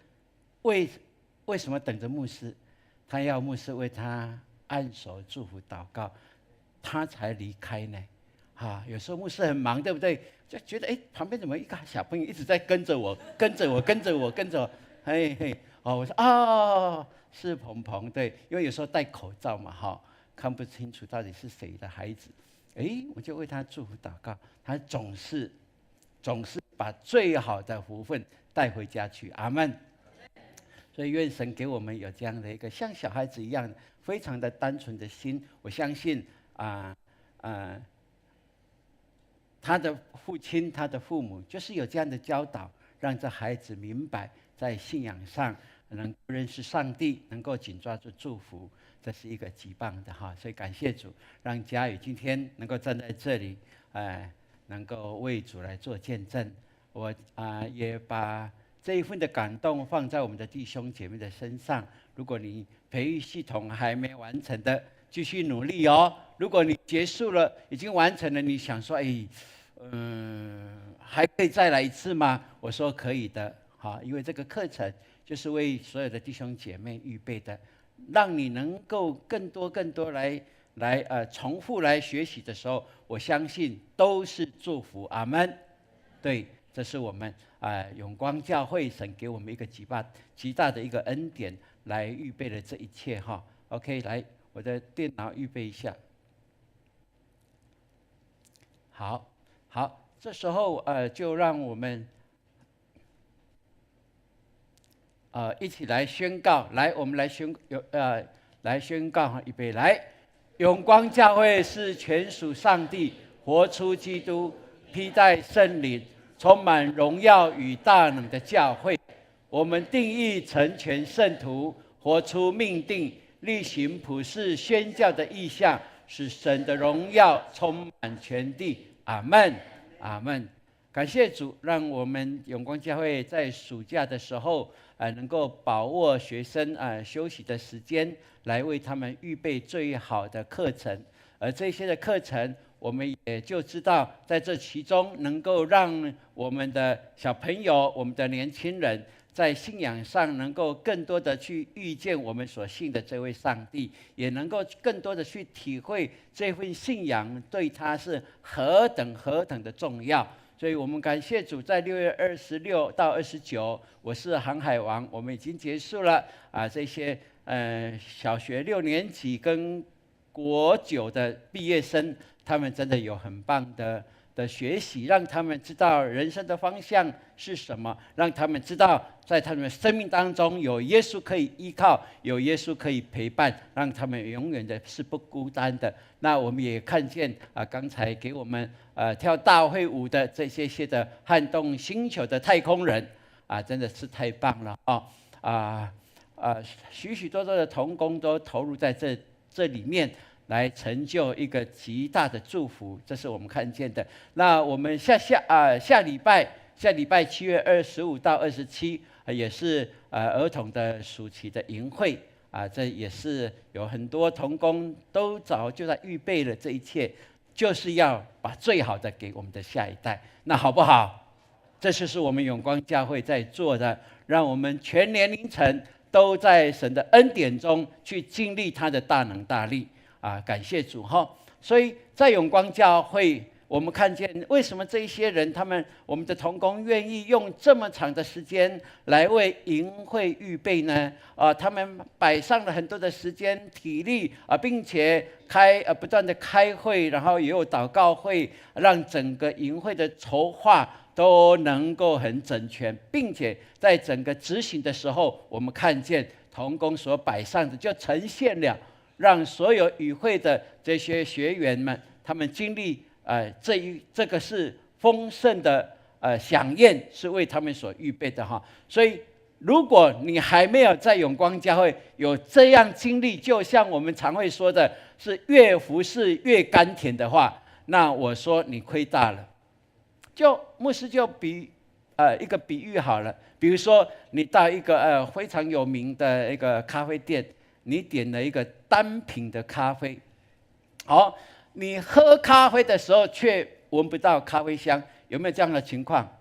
为什么等着牧师？他要牧师为他按手祝福祷告，他才离开呢。有时候牧师很忙，对不对？就觉得旁边怎么一个小朋友一直在跟着我。我说是鹏鹏，对，因为有时候戴口罩嘛看不清楚到底是谁的孩子。我就为他祝福祷告，他总是把最好的福分带回家去。阿们。所以愿神给我们有这样的一个像小孩子一样非常的单纯的心。我相信他的父亲、他的父母就是有这样的教导，让这孩子明白在信仰上能够认识上帝，能够紧抓住祝福，这是一个极棒的哈。所以感谢主，让佳宇今天能够站在这里，能够为主来做见证。我也把这一份的感动放在我们的弟兄姐妹的身上。如果你培育系统还没完成的，继续努力哦。如果你结束了，已经完成了，你想说，还可以再来一次吗？我说可以的，好，因为这个课程就是为所有的弟兄姐妹预备的，让你能够更多来重复来学习的时候，我相信都是祝福。阿们。对，这是我们永光教会神给我们一个极大的一个恩典，来预备了这一切哈。OK， 来，我的电脑预备一下。好，这时候就让我们一起来宣告。来，我们来宣告哈，预备来。永光教会是全属上帝，活出基督，披戴圣灵，充满荣耀与大能的教会。我们定义成全圣徒，活出命定，力行普世宣教的意向，使神的荣耀充满全地。阿们，阿们。感谢主，让我们永光教会在暑假的时候，能够把握学生休息的时间，来为他们预备最好的课程。而这些的课程，我们也就知道，在这其中能够让我们的小朋友、我们的年轻人，在信仰上能够更多的去遇见我们所信的这位上帝，也能够更多的去体会这份信仰对他是何等的重要。所以我们感谢主，在6月26到29，我是航海王，我们已经结束了这些小学6年级跟国9的毕业生，他们真的有很棒的学习，让他们知道人生的方向是什么，让他们知道在他们的生命当中有耶稣可以依靠，有耶稣可以陪伴，让他们永远的是不孤单的。那我们也看见刚才给我们跳大会舞的这些的撼动星球的太空人真的是太棒了许许多多的同工都投入在这里面，来成就一个极大的祝福，这是我们看见的。那我们下礼拜7月25到27，也是儿童的暑期的营会这也是有很多同工都早就在预备了这一切，就是要把最好的给我们的下一代，那好不好？这就是我们永光教会在做的，让我们全年龄层都在神的恩典中去经历他的大能大力感谢主哈！所以在永光教会，我们看见为什么这一些人，我们的同工愿意用这么长的时间来为营会预备呢？他们摆上了很多的时间、体力并且不断的开会，然后也有祷告会，让整个营会的筹划都能够很整全，并且在整个执行的时候，我们看见同工所摆上的就呈现了，让所有与会的这些学员们，他们经历这个是丰盛的飨宴，是为他们所预备的哈。所以，如果你还没有在永光教会有这样经历，就像我们常会说的，是越服侍越甘甜的话，那我说你亏大了。牧师就一个比喻好了，比如说你到一个非常有名的一个咖啡店，你点了一个单品的咖啡，你喝咖啡的时候却闻不到咖啡香，有没有这样的情况？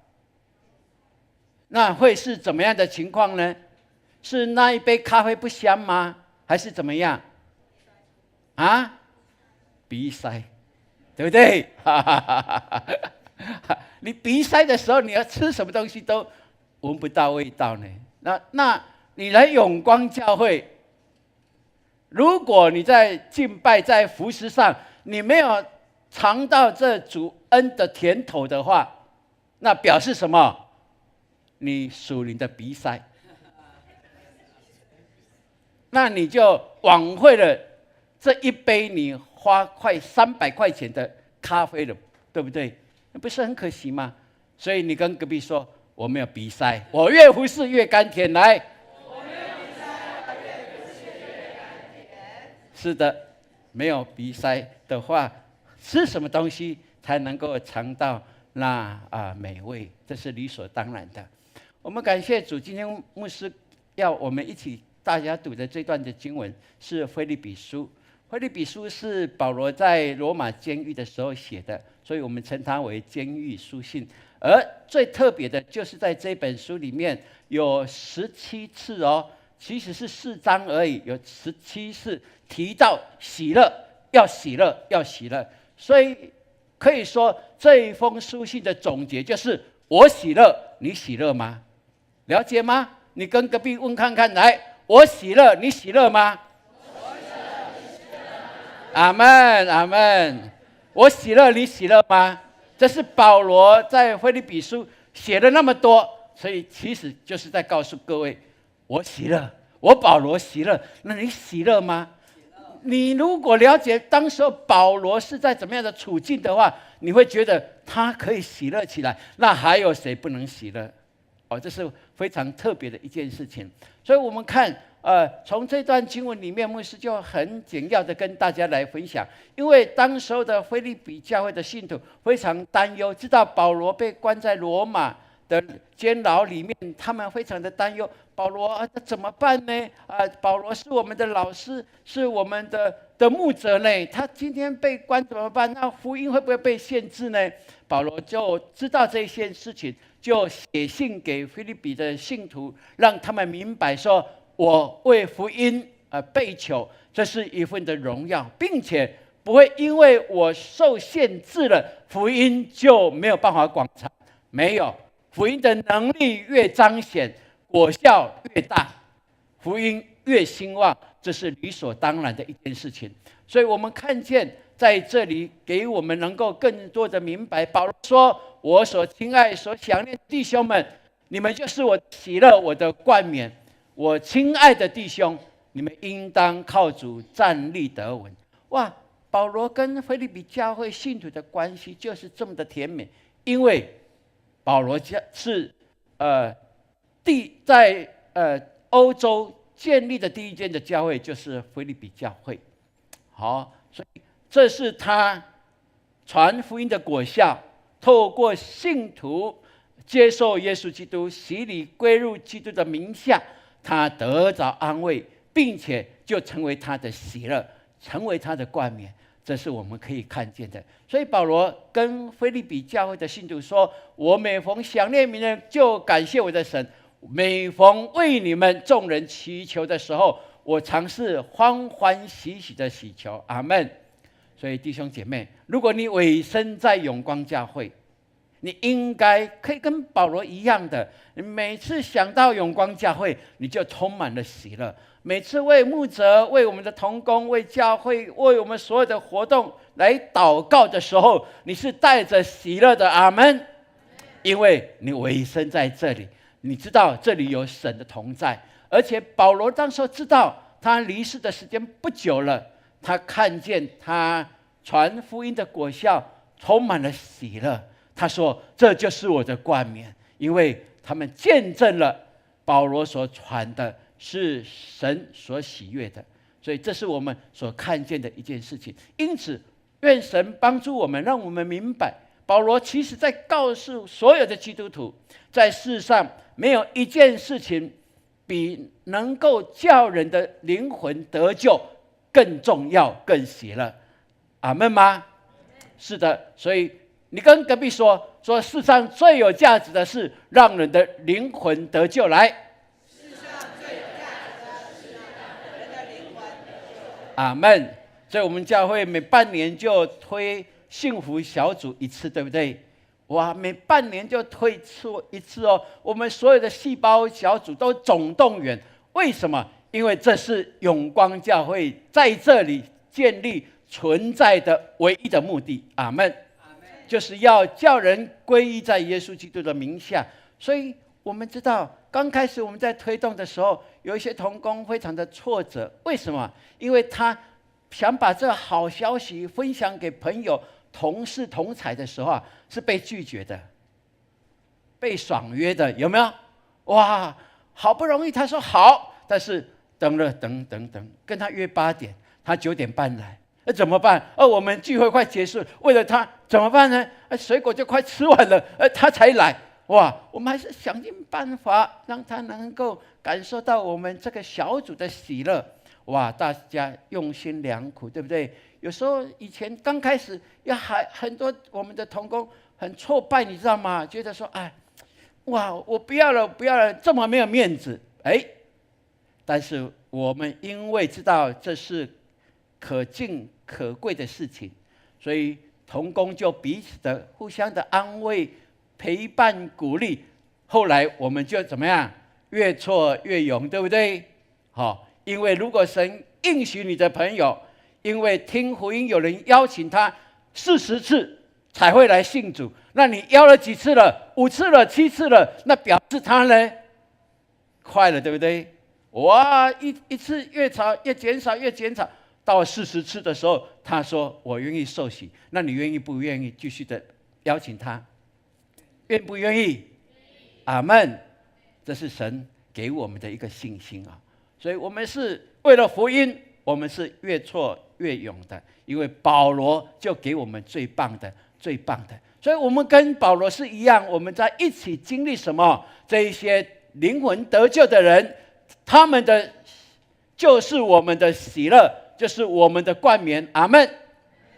那会是怎么样的情况呢？是那一杯咖啡不香吗？还是怎么样？鼻塞，对不对？你鼻塞的时候，你要吃什么东西都闻不到味道呢。那你来永光教会，如果你在敬拜、在服事上，你没有尝到这主恩的甜头的话，那表示什么？你属灵的鼻塞，那你就枉费了这一杯你花快300块钱的咖啡了，对不对？不是很可惜吗？所以你跟隔壁说，我没有鼻塞，我越服侍越甘甜。来，是的，没有鼻塞的话，吃什么东西才能够尝到那美味？这是理所当然的。我们感谢主，今天牧师要我们一起大家读的这段的经文是腓立比书。腓立比书是保罗在罗马监狱的时候写的，所以我们称它为监狱书信。而最特别的就是在这本书里面有17次其实是4章而已，有17次提到喜乐，要喜乐，要喜乐。所以可以说这一封书信的总结就是我喜乐，你喜乐吗？了解吗？你跟隔壁问看看，来，我喜乐，你喜乐吗？阿们，阿们。我喜乐，你喜乐吗？这是保罗在腓立比书写了那么多，所以其实就是在告诉各位，我喜乐，我保罗喜乐，那你喜乐吗？你如果了解当时候保罗是在怎么样的处境的话，你会觉得他可以喜乐起来，那还有谁不能喜乐？这是非常特别的一件事情。所以我们看从这段经文里面，牧师就很简要的跟大家来分享。因为当时候的腓立比教会的信徒非常担忧，知道保罗被关在罗马的监牢里面，他们非常的担忧，保罗怎么办呢？保罗是我们的老师，是我们的牧者呢，他今天被关怎么办？那福音会不会被限制呢？保罗就知道这些事情，就写信给腓立比的信徒，让他们明白说，我为福音被囚，这是一份的荣耀，并且不会因为我受限制了，福音就没有办法广传。没有，福音的能力越彰显，果效越大，福音越兴旺，这是理所当然的一件事情。所以我们看见在这里给我们能够更多的明白，保罗说，我所亲爱所想念的弟兄们，你们就是我的喜乐，我的冠冕。我亲爱的弟兄，你们应当靠主站立得稳。哇，保罗跟腓立比教会信徒的关系就是这么的甜美，因为保罗是在欧洲建立的第一间的教会就是腓立比教会。好，所以这是他传福音的果效，透过信徒接受耶稣基督，洗礼归入基督的名下，他得着安慰，并且就成为他的喜乐，成为他的冠冕。这是我们可以看见的。所以保罗跟腓立比教会的信徒说，我每逢想念你们，就感谢我的神，每逢为你们众人祈求的时候，我常是欢欢喜喜的祈求。阿们。所以弟兄姐妹，如果你委身在永光教会，你应该可以跟保罗一样的，你每次想到永光教会，你就充满了喜乐。每次为牧者、为我们的同工、为教会、为我们所有的活动来祷告的时候，你是带着喜乐的。阿们。因为你委身在这里，你知道这里有神的同在，而且保罗当时知道他离世的时间不久了，他看见他传福音的果效，充满了喜乐。他说，这就是我的冠冕，因为他们见证了保罗所传的是神所喜悦的。所以这是我们所看见的一件事情。因此愿神帮助我们，让我们明白，保罗其实在告诉所有的基督徒，在世上没有一件事情比能够叫人的灵魂得救更重要、更喜乐。阿们吗？是的。所以你跟隔壁说世上最有价值的是让人的灵魂得救。来，世上最有价值的是让人的灵魂得救。阿们。所以我们教会每半年就推幸福小组一次，对不对？哇，每半年就推出一次哦。我们所有的细胞小组都总动员，为什么？因为这是永光教会在这里建立存在的唯一的目的。阿们。就是要叫人归依在耶稣基督的名下。所以我们知道，刚开始我们在推动的时候，有一些同工非常的挫折。为什么？因为他想把这好消息分享给朋友、同事、同侪的时候是被拒绝的。被爽约的，有没有？哇，好不容易他说好，但是等，跟他约8点，他9点半来，那怎么办？我们聚会快结束，为了他怎么办呢？水果就快吃完了，他才来。哇，我们还是想尽办法让他能够感受到我们这个小组的喜乐。哇，大家用心良苦，对不对？有时候以前刚开始，还很多我们的同工很挫败，你知道吗？觉得说，哎，哇，我不要了，这么没有面子。但是我们因为知道这是可敬可贵的事情，所以同工就彼此的互相的安慰、陪伴、鼓励。后来我们就怎么样？越挫越勇，对不对？好，因为如果神应许你的朋友，因为听福音有人邀请他40次才会来信主，那你邀了几次了？5次了，7次了，那表示他呢快了，对不对？哇，一次越减少，到40次的时候，他说我愿意受洗，那你愿意不愿意继续的邀请他？愿不愿意？阿们。这是神给我们的一个信心啊！所以我们是为了福音，我们是越挫越勇的，因为保罗就给我们最棒的。所以我们跟保罗是一样，我们在一起经历什么？这一些灵魂得救的人，他们的就是我们的喜乐，就是我们的冠冕。阿们。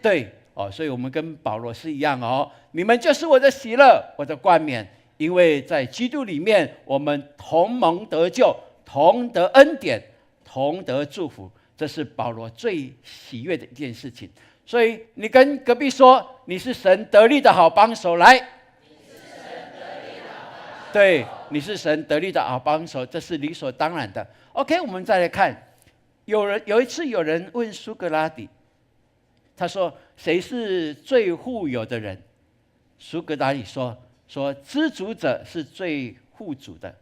对哦，所以我们跟保罗是一样哦，你们就是我的喜乐，我的冠冕。因为在基督里面，我们同蒙得救，同得恩典，同得祝福，这是保罗最喜悦的一件事情。所以你跟隔壁说，你是神得力的好帮手，来。对，你是神得力的好帮手，这是理所当然的。OK， 我们再来看，有一次有人问苏格拉底，他说谁是最富有的人？苏格拉底说知足者是最富足的。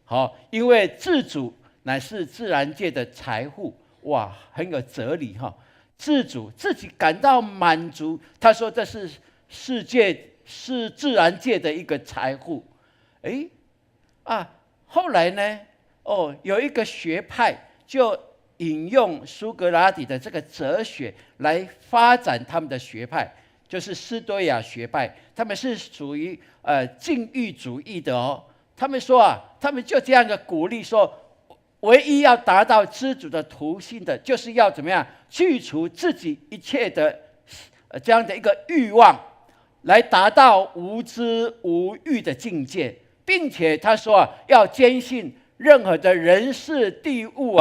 好，因为自主乃是自然界的财富。哇，很有哲理哈！自主，自己感到满足，他说这是自然界的一个财富。后来呢？有一个学派就引用苏格拉底的这个哲学来发展他们的学派，就是斯多亚学派。他们是属于禁欲主义的哦。他们说他们就这样的鼓励说，唯一要达到知足的途径的，就是要怎么样去除自己一切的这样的一个欲望，来达到无知无欲的境界，并且他说要坚信任何的人事地物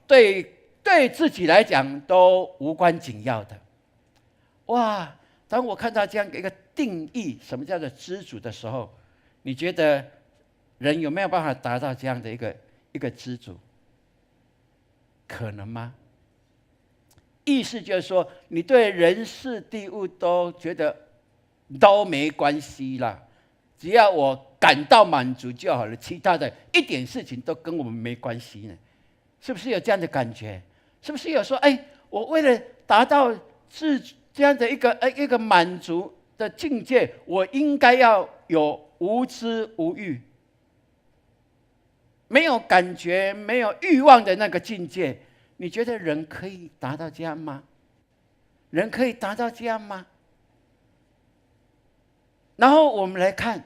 对自己来讲都无关紧要的。哇！当我看到这样一个定义，什么叫做知足的时候，你觉得人有没有办法达到这样的一个知足？可能吗？意思就是说，你对人事地物都觉得都没关系啦，只要我感到满足就好了，其他的一点事情都跟我们没关系呢？是不是有这样的感觉？是不是有说，我为了达到这样的一个满足的境界，我应该要有无知无欲，没有感觉、没有欲望的那个境界？你觉得人可以达到这样吗？人可以达到这样吗？然后我们来看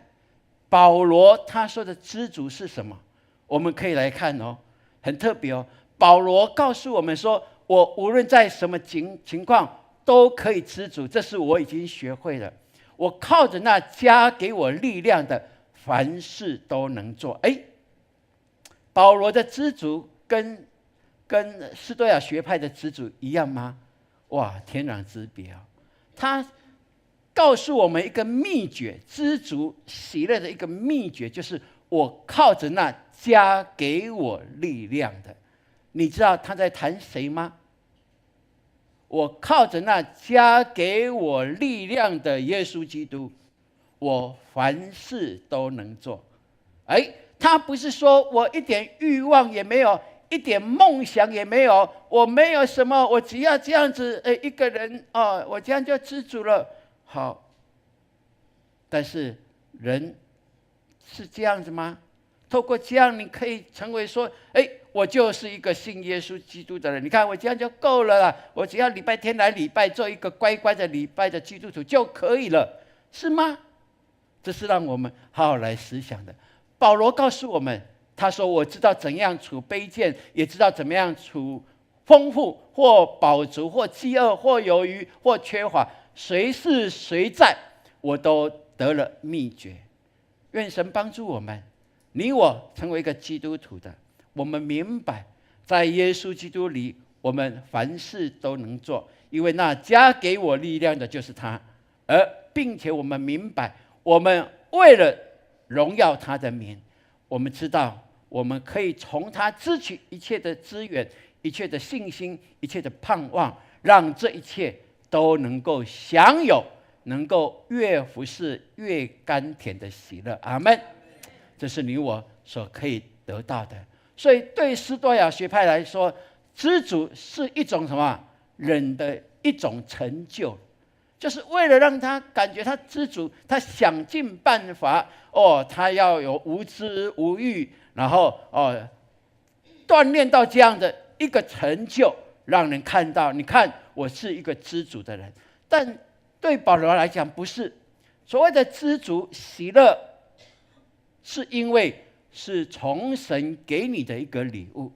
保罗他说的知足是什么？我们可以来看哦，很特别哦。保罗告诉我们说，我无论在什么情况都可以知足，这是我已经学会了。我靠着那加给我力量的，凡事都能做。保罗的知足跟斯多亚学派的知足一样吗？哇，天壤之别啊！他告诉我们一个秘诀，知足喜乐的一个秘诀，就是我靠着那加给我力量的。你知道他在谈谁吗？我靠着那加给我力量的耶稣基督，我凡事都能做。他不是说我一点欲望也没有，一点梦想也没有，我没有什么，我只要这样子一个人我这样就知足了。好，但是人是这样子吗？透过这样，你可以成为说，我就是一个信耶稣基督的人。你看我这样就够了啦，我只要礼拜天来礼拜，做一个乖乖的礼拜的基督徒就可以了，是吗？这是让我们好好来思想的。保罗告诉我们，他说：“我知道怎样处卑贱，也知道怎么样处丰富，或饱足，或饥饿，或有余，或缺乏，随是随在，我都得了秘诀。”愿神帮助我们，你我成为一个基督徒的，我们明白，在耶稣基督里，我们凡事都能做，因为那加给我力量的就是他，并且我们明白，我们为了荣耀他的名，我们知道我们可以从他支取一切的资源，一切的信心，一切的盼望，让这一切都能够享有，能够越服侍越甘甜的喜乐。阿们。这是你我所可以得到的。所以对斯多亚学派来说，知足是一种什么？人的一种成就，就是为了让他感觉他知足，他想尽办法他要有无知无欲，然后锻炼到这样的一个成就，让人看到，你看我是一个知足的人。但对保罗来讲不是，所谓的知足喜乐，是因为是从神给你的一个礼物。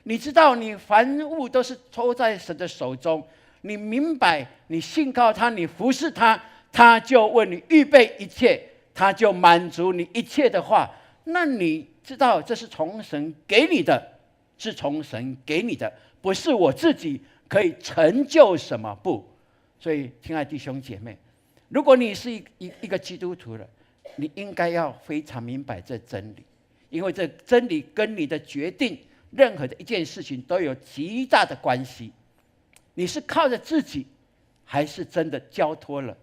你知道你凡物都是托在神的手中，你明白，你信靠他，你服侍他，他就为你预备一切，他就满足你一切的话，那你知道这是从神给你的，是从神给你的，不是我自己可以成就什么，不。所以亲爱的弟兄姐妹，如果你是一个基督徒了，你应该要非常明白这真理，因为这真理跟你的决定任何的一件事情都有极大的关系。你是靠着自己，还是真的交托了？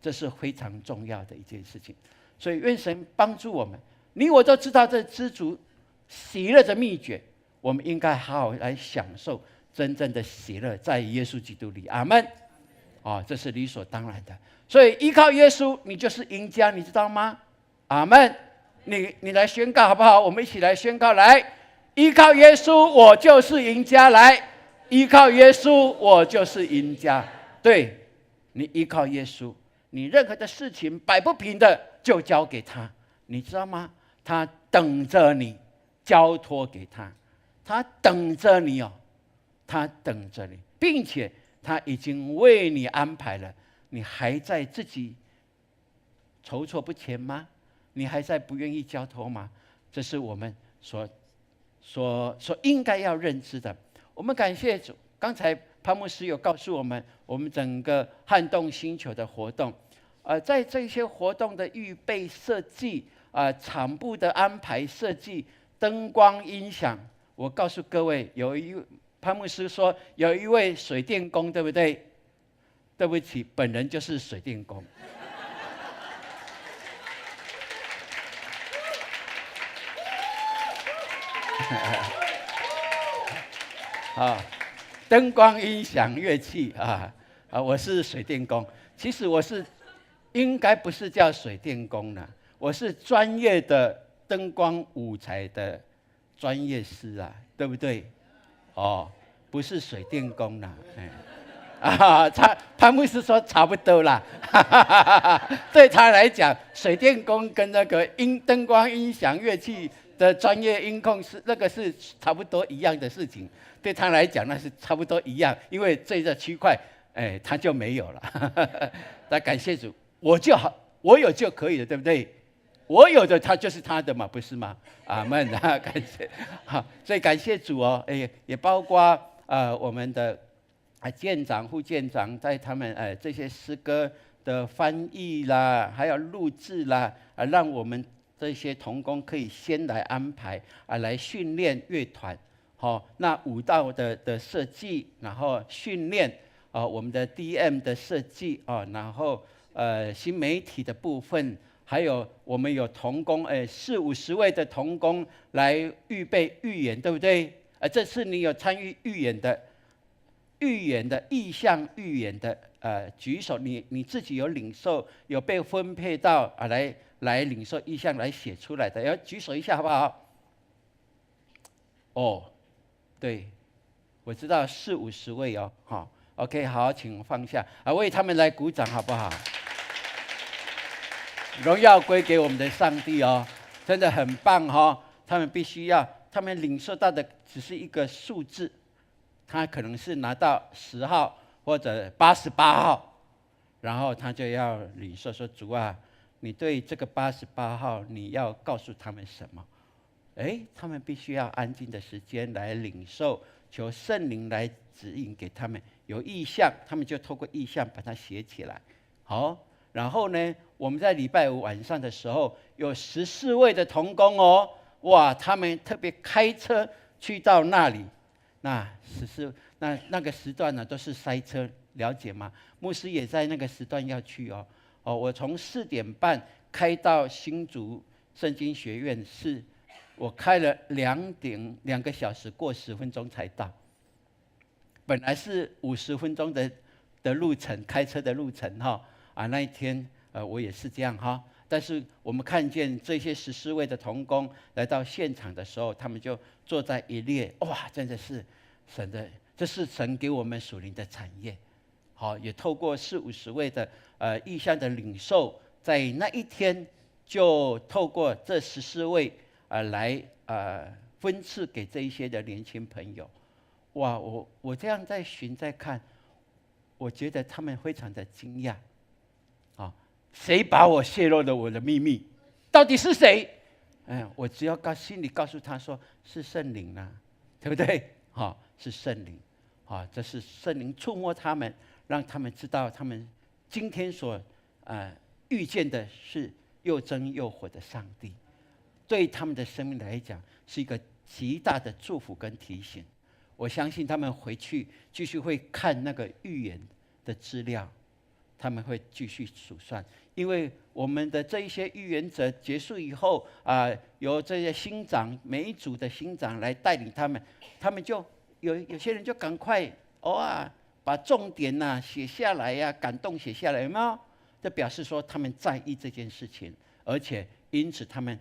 这是非常重要的一件事情。所以愿神帮助我们，你我都知道这知足喜乐的秘诀，我们应该好好来享受真正的喜乐，在耶稣基督里。阿们。这是理所当然的。所以依靠耶稣，你就是赢家，你知道吗？阿们。你来宣告好不好？我们一起来宣告，来，依靠耶稣，我就是赢家。来，依靠耶稣，我就是赢家。对，你依靠耶稣，你任何的事情摆不平的就交给他，你知道吗？他等着你交托给他，他等着你他等着你，并且他已经为你安排了。你还在自己踌躇不前吗？你还在不愿意交托吗？这是我们所应该要认知的。我们感谢主，刚才潘牧师有告诉我们，我们整个撼动星球的活动，在这些活动的预备设计，场部的安排设计，灯光音响，我告诉各位，潘牧师说有一位水电工，对不对？对不起，本人就是水电工。灯光、音响、乐器我是水电工。其实我是应该不是叫水电工了，我是专业的灯光舞台的专业师对不对？不是水电工啦。潘牧师说差不多啦。对他来讲，水电工跟那个灯光、音响、乐器的专业音控是那个是差不多一样的事情，对他来讲那是差不多一样，因为这个区块，他就没有了。那感谢主，我就好，我有就可以了，对不对？我有的他就是他的嘛，不是吗？阿们感谢。好，所以感谢主也包括我们的舰长、副舰长在他们这些诗歌的翻译啦，还有录制啦，让我们这些同工可以先来安排来训练乐团。那舞蹈的设计，然后训练我们的 DM 的设计然后新媒体的部分，还有我们有同工40-50位的同工来预备预演，对不对？这次你有参与预演的意向预演的举手，你自己有领受，有被分配到来来领受异象来写出来的？要举手一下好不好？哦，对，我知道40-50位哦，好 ，OK， 好，请放下啊，为他们来鼓掌好不好？荣耀归给我们的上帝哦，真的很棒哦。他们必须要，他们领受到的只是一个数字，他可能是拿到10号或者88号，然后他就要领受说：“主啊，你对这个88号，你要告诉他们什么？”他们必须要安静的时间来领受，求圣灵来指引给他们。有意象，他们就透过意象把它写起来。好，然后呢，我们在礼拜五晚上的时候，有14位的同工哦，哇，他们特别开车去到那里。那个时段呢，都是塞车，了解吗？牧师也在那个时段要去哦。我从4点半开到新竹圣经学院，我开了2个小时，过10分钟才到。本来是50分钟的路程，开车的路程哈。那一天我也是这样哈。但是我们看见这些14位的同工来到现场的时候，他们就坐在一列，哇，真的是这是神给我们属灵的产业。好，也透过40-50位的异象的领受，在那一天就透过这14位来分赐给这一些的年轻朋友。哇，我这样在在看，我觉得他们非常的惊讶。谁把我泄露了我的秘密？到底是谁？我只要心里告诉他说是圣灵啊，对不对？是圣灵。这是圣灵触摸他们，让他们知道他们今天所遇见的是又真又活的上帝，对他们的生命来讲是一个极大的祝福跟提醒。我相信他们回去继续会看那个预言的资料，他们会继续数算，因为我们的这一些预言者结束以后由这些新长，每一组的新长来带领他们，他们就有些人就赶快把重点写下来呀，感动写下来，有没有？这表示说他们在意这件事情，而且因此他们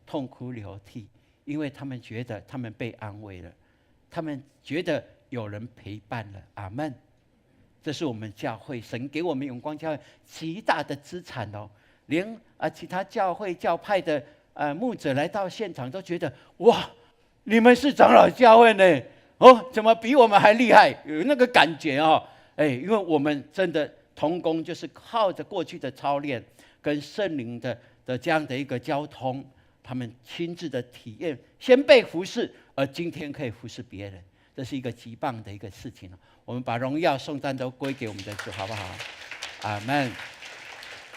痛哭流涕，因为他们觉得他们被安慰了，他们觉得有人陪伴了。阿们。这是我们教会神给我们永光教会极大的资产哦。连其他教会教派的牧者来到现场都觉得，哇，你们是长老教会呢，怎么比我们还厉害？有那个感觉哦。因为我们真的同工就是靠着过去的操练跟圣灵的这样的一个交通，他们亲自的体验，先被服侍，而今天可以服侍别人，这是一个极棒的一个事情。我们把荣耀颂赞都归给我们的主，好不好？阿们。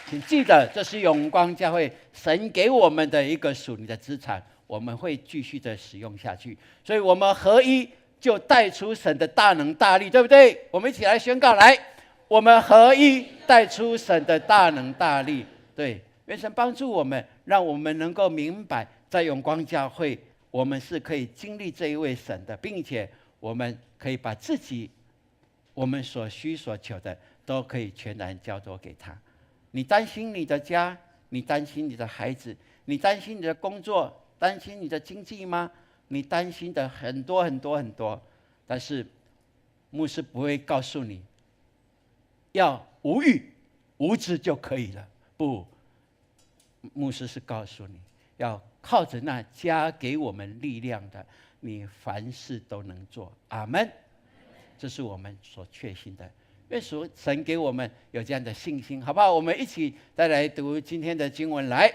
请记得，这是永光教会神给我们的一个属灵的资产，我们会继续的使用下去。所以我们合一就带出神的大能大力，对不对？我们一起来宣告，来，我们合一带出神的大能大力。对，愿神帮助我们，让我们能够明白，在永光教会，我们是可以经历这一位神的，并且我们可以把自己我们所需所求的都可以全然交托给他。你担心你的家，你担心你的孩子，你担心你的工作，担心你的经济吗？你担心的很多很多很多，但是牧师不会告诉你要无欲无知就可以了，不，牧师是告诉你要靠着那加给我们力量的，你凡事都能做。阿们。这是我们所确信的，愿神给我们有这样的信心，好不好？我们一起再来读今天的经文。来，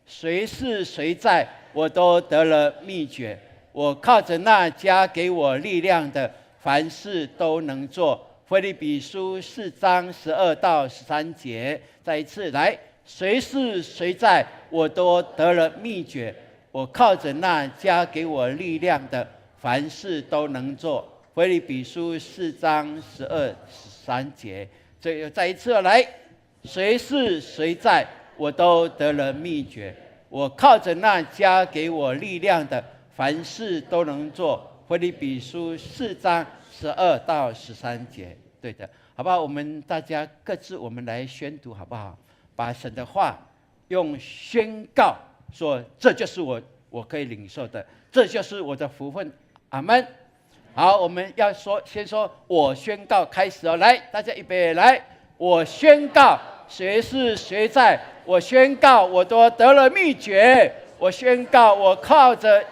谁是谁在，我都得了秘诀，我靠着那加给我力量的，凡事都能做。腓立比书4章12到13节，再一次来，谁是谁在，我都得了秘诀，我靠着那加给我力量的，凡事都能做。腓立比书4章12、13节，这又再一次来，谁是谁在，我都得了秘诀，我靠着那加给我力量的，凡事都能做。腓立比书4章12到13节，对的，好不好？我们大家各自我们来宣读，好不好？把神的话用宣告说，这就是我可以领受的，这就是我的福分。阿们。好，我们要先说我宣告开始哦，来，大家预备来，我宣告谁是谁在，我宣告我都得了秘诀，我宣告我靠着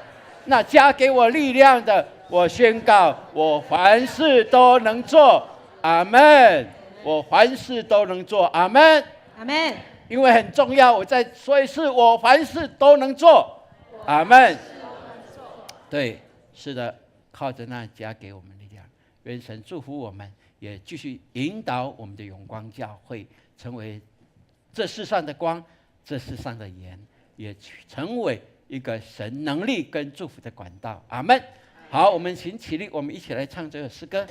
那加给我力量的，我宣告我凡事都能做。阿们。我凡事都能做。阿们。阿们。因为很重要，我再说一次，我凡事都能做。阿们。对，是的，靠着那加给我们力量，愿神祝福我们，也继续引导我们的永光教会成为这世上的光，这世上的盐，也成为一个神能力跟祝福的管道。阿们。好，我们请起立，我们一起来唱这首诗歌。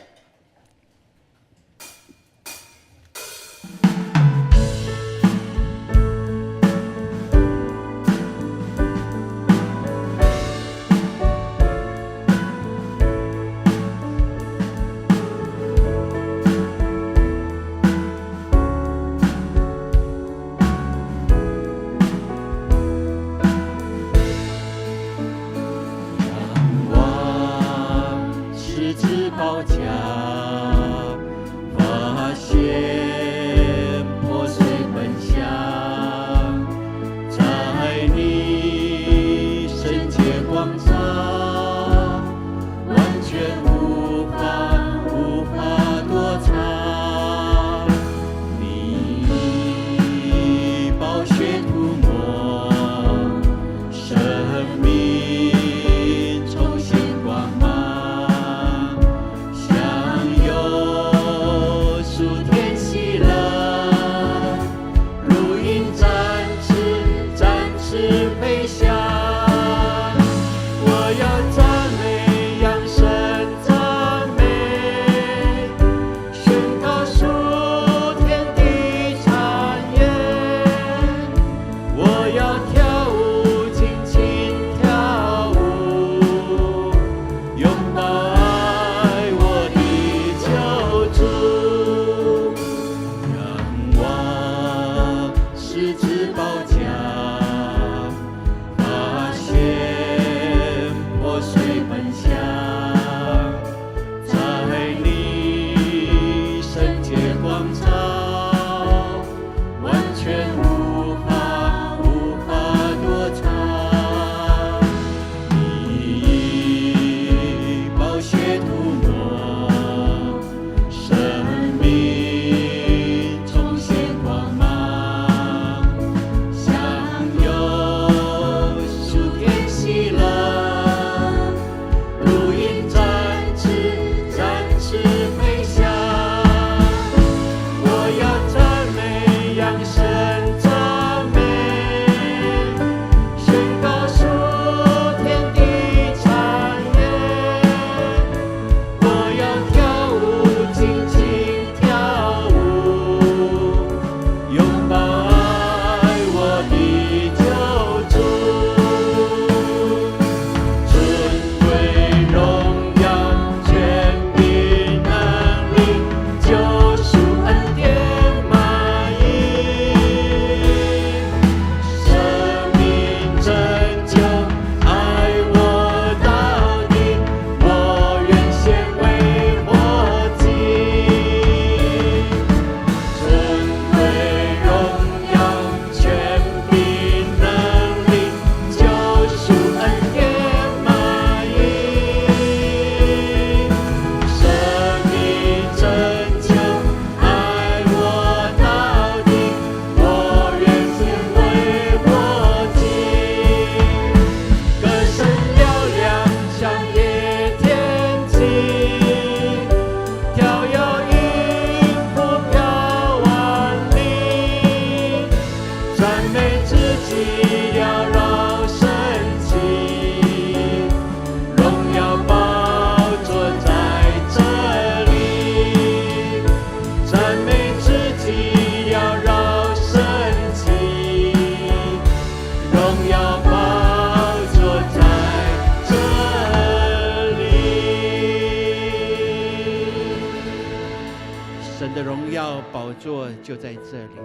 神的荣耀宝座就在这里，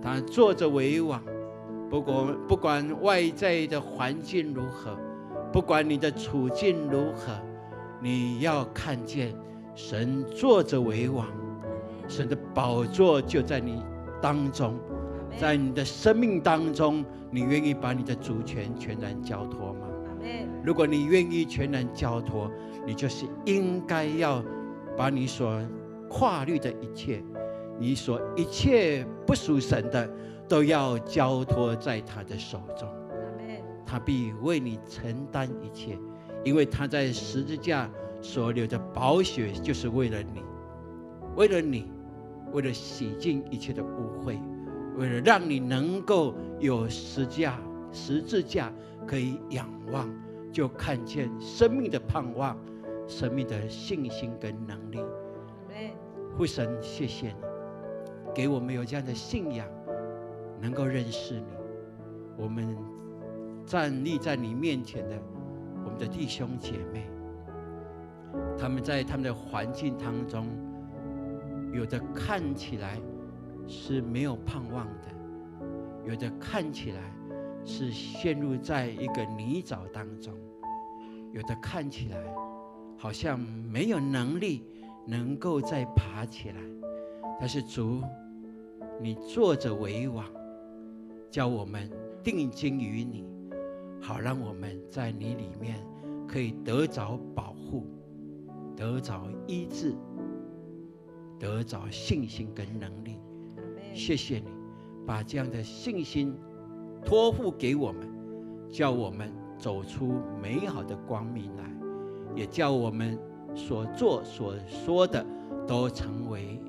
他坐着为王，不管外在的环境如何，不管你的处境如何，你要看见神坐着为王，神的宝座就在你当中，在你的生命当中，你愿意把你的主权全然交托吗？如果你愿意全然交托，你就是应该要把你所跨越的一切，你所一切不属神的，都要交托在他的手中。他必为你承担一切，因为他在十字架所流的宝血，就是为了你，为了你，为了洗净一切的污秽，为了让你能够有十字架可以仰望，就看见生命的盼望，生命的信心跟能力。父神，谢谢你给我们有这样的信仰，能够认识你。我们站立在你面前的我们的弟兄姐妹，他们在他们的环境当中，有的看起来是没有盼望的，有的看起来是陷入在一个泥沼当中，有的看起来好像没有能力能够再爬起来。但是主，你坐着为王，叫我们定睛于你，好让我们在你里面可以得着保护，得着医治，得着信心跟能力。谢谢你把这样的信心托付给我们，叫我们走出美好的光明来，也叫我们所做所说的都成为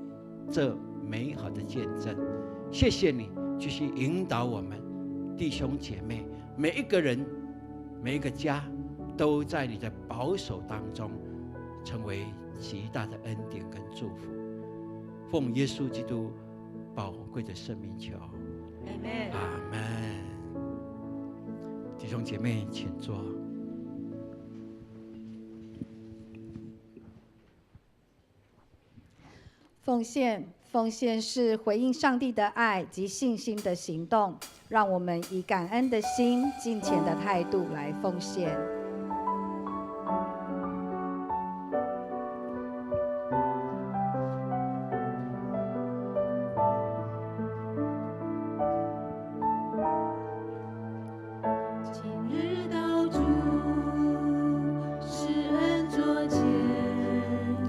这美好的见证。谢谢你继续引导我们弟兄姐妹，每一个人每一个家都在你的保守当中，成为极大的恩典跟祝福。奉耶稣基督宝贵的圣名求，阿们。弟兄姐妹请坐。奉献是回应上帝的爱及信心的行动，让我们以感恩的心、敬虔的态度来奉献。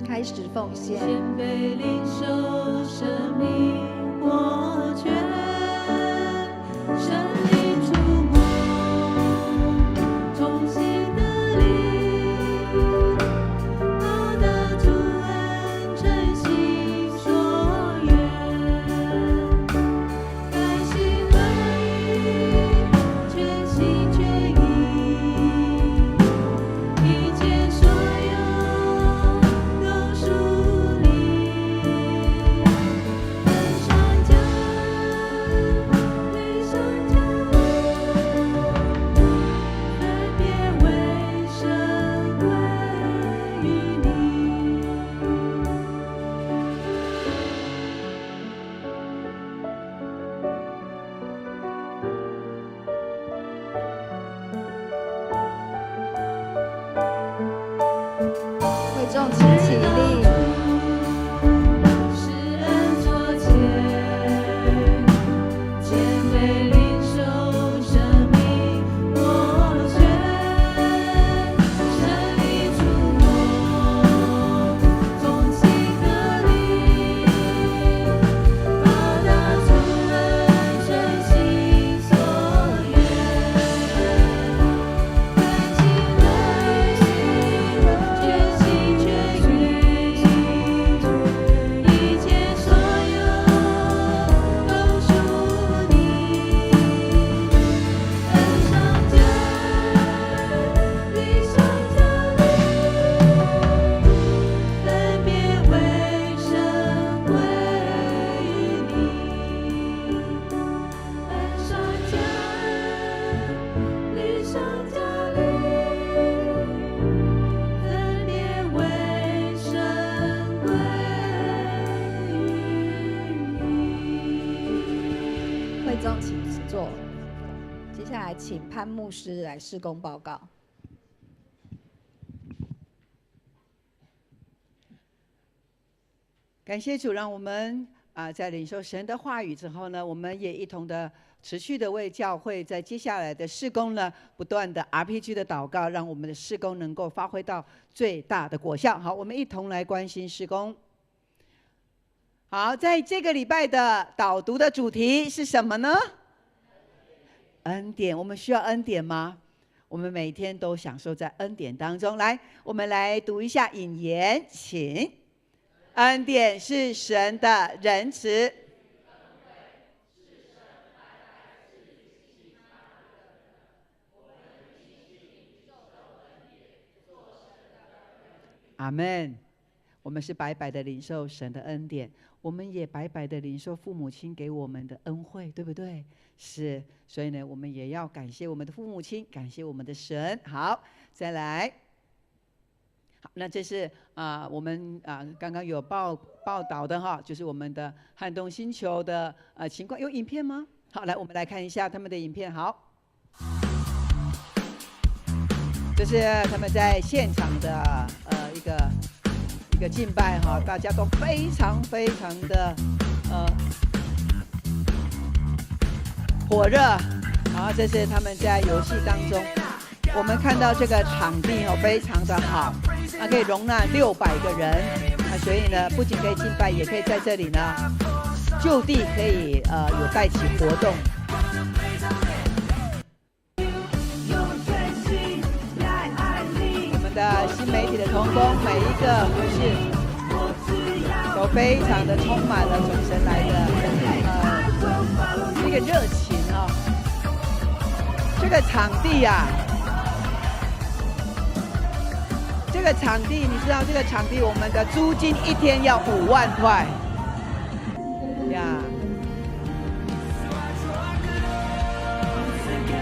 开始奉献。谦卑领受生命活泉，生命触摸重新的灵，报答主恩诚心所愿，甘心乐意，全心全意，一切所有都属你。人上加女上加分别为神归于你。会众请起立。施恩座前，谦卑领受生命活泉，生命触摸从心的灵，报答主恩诚心所愿，甘心乐意，全心全意。接下来请潘牧师来事工报告。感谢主，让我们在领受神的话语之后呢，我们也一同的持续的为教会在接下来的事工呢，不断的 RPG 的祷告，让我们的事工能够发挥到最大的果效。好，我们一同来关心事工。好，在这个礼拜的导读的主题是什么呢？恩典。我们需要恩典吗？我们每天都享受在恩典当中。来，我们来读一下引言，请。恩典是神的仁慈。阿们。我们是白白的领受神的恩典，我们也白白的领受父母亲给我们的恩惠，对不对？是，所以呢，我们也要感谢我们的父母亲，感谢我们的神。好，再来。好，那这是我们刚刚有报道的哈，就是我们的撼动星球的情况。有影片吗？好，来我们来看一下他们的影片。好，这是他们在现场的一个敬拜哈，大家都非常非常的火热。好，这是他们在游戏当中，我们看到这个场地非常的好，可以容纳600个人，所以呢，不仅可以敬拜，也可以在这里呢就地可以有带起活动。我们的新媒体的同工，每一个不是都非常的充满了从神来的一个热情啊。这个场地啊。这个场地，你知道这个场地我们的租金1天要5万块呀。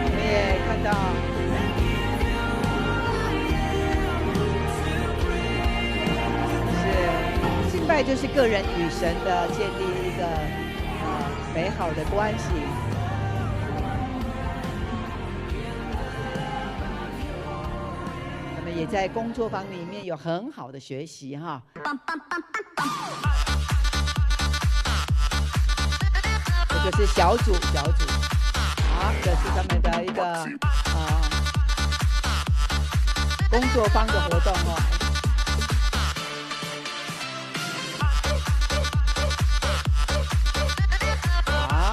我们也看到，是敬拜就是个人与神的建立一个美好的关系。也在工作坊里面有很好的学习哈。这就是小组，好，这是他们的一个工作坊的活动哦。好，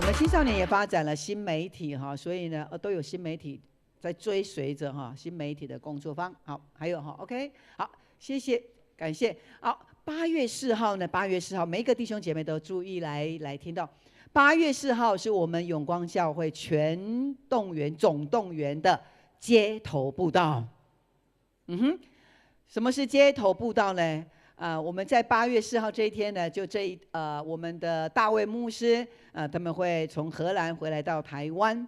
我们青少年也发展了新媒体哈，所以呢都有新媒体。在追随着新媒体的工作坊。好，还有OK， 好，谢谢，感谢。好，8月4号呢？8月4号，每一个弟兄姐妹都注意来听到。8月4号是我们永光教会总动员的街头布道。什么是街头布道呢？我们在8月4号这一天呢，就我们的大卫牧师他们会从荷兰回来到台湾。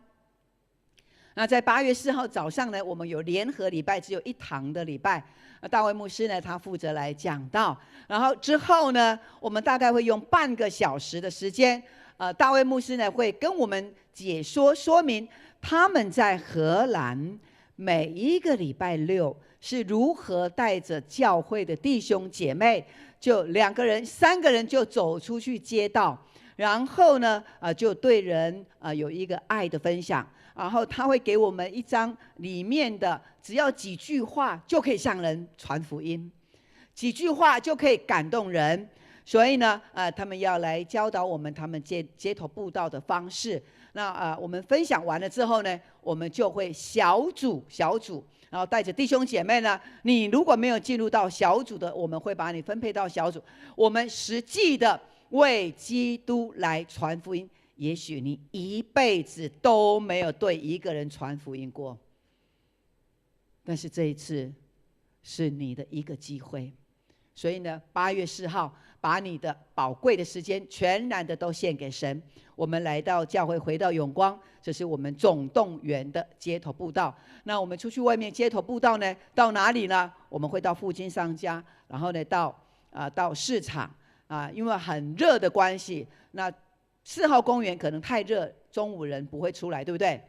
那在8月4号早上呢，我们有联合礼拜，只有1堂的礼拜。大卫牧师呢，他负责来讲道。然后之后呢，我们大概会用半个小时的时间，大卫牧师呢会跟我们解说明他们在荷兰每一个礼拜6是如何带着教会的弟兄姐妹，就2个人、3个人就走出去街道，然后呢，就对人有一个爱的分享。然后他会给我们一张里面的，只要几句话就可以向人传福音，几句话就可以感动人。所以呢，他们要来教导我们他们街头布道的方式。那我们分享完了之后呢，我们就会小组，然后带着弟兄姐妹呢，你如果没有进入到小组的，我们会把你分配到小组，我们实际的为基督来传福音。也许你一辈子都没有对一个人传福音过，但是这一次是你的一个机会。所以呢，8月4号，把你的宝贵的时间全然的都献给神。我们来到教会，回到永光，这是我们总动员的街头布道。那我们出去外面街头布道呢，到哪里呢？我们会到附近商家，然后呢到市场因为很热的关系，那4号公园可能太热，中午人不会出来，对不对？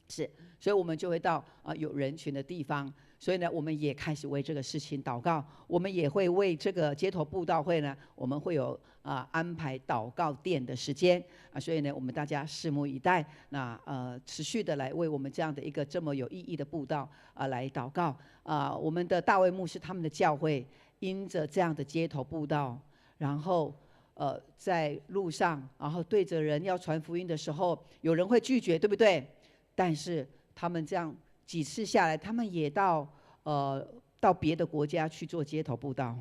是，所以我们就会到有人群的地方。所以呢，我们也开始为这个事情祷告。我们也会为这个街头布道会呢，我们会有安排祷告殿的时间所以呢，我们大家拭目以待。那持续的来为我们这样的一个这么有意义的布道来祷告我们的大卫牧师他们的教会，因着这样的街头布道，然后在路上，然后对着人要传福音的时候，有人会拒绝，对不对？但是他们这样几次下来，他们也到别的国家去做街头布道，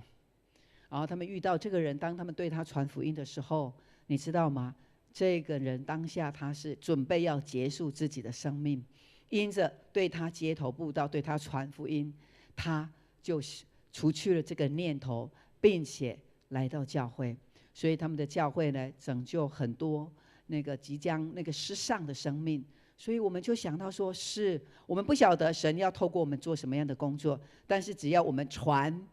然后他们遇到这个人，当他们对他传福音的时候，你知道吗？这个人当下他是准备要结束自己的生命，因着对他街头布道，对他传福音，他就除去了这个念头，并且来到教会。所以他们的教会呢，拯救很多那个即将那个失丧的生命。所以我们就想到说，是我们不晓得神要透过我们做什么样的工作，但是只要我们传，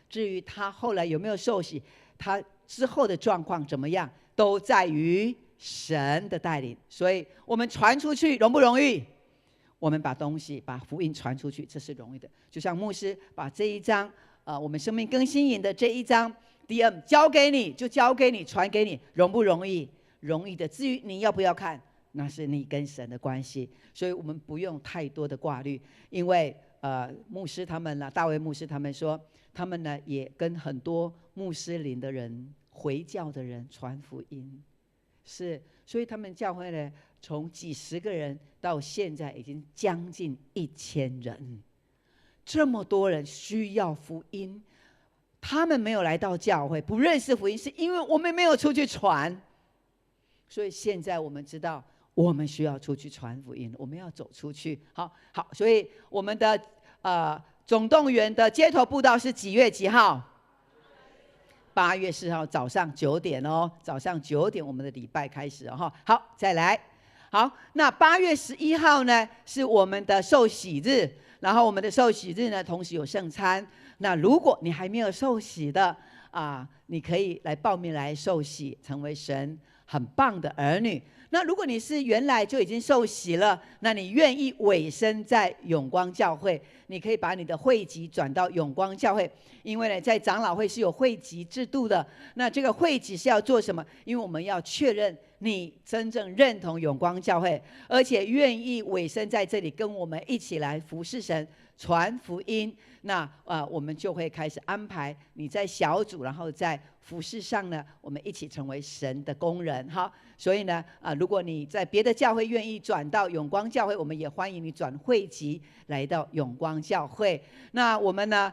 至于他后来有没有受洗，他之后的状况怎么样，都在于神的带领。所以我们传出去容不容易？我们把福音传出去，这是容易的。就像牧师把这一章我们生命更新营的这一章 DM 交给你，就交给你，传给你，容不容易？容易的。至于你要不要看，那是你跟神的关系。所以我们不用太多的挂虑，因为牧师他们大卫牧师他们说，他们呢也跟很多穆斯林的人、回教的人传福音，是，所以他们教会呢，从几十个人到现在已经将近1000人，这么多人需要福音，他们没有来到教会，不认识福音，是因为我们没有出去传。所以现在我们知道，我们需要出去传福音，我们要走出去。好，所以我们的总动员的街头布道是几月几号？8月4号早上9点哦，早上9点我们的礼拜开始哦。好，再来。好，那8月11号呢是我们的受洗日，然后我们的受洗日呢，同时有圣餐。那如果你还没有受洗的你可以来报名来受洗，成为神很棒的儿女。那如果你是原来就已经受洗了，那你愿意委身在永光教会，你可以把你的会籍转到永光教会。因为呢，在长老会是有会籍制度的。那这个会籍是要做什么？因为我们要确认你真正认同永光教会，而且愿意委身在这里，跟我们一起来服侍神、传福音。那我们就会开始安排你在小组，然后在服事上呢，我们一起成为神的工人。好，所以呢如果你在别的教会愿意转到永光教会，我们也欢迎你转会籍来到永光教会。那我们呢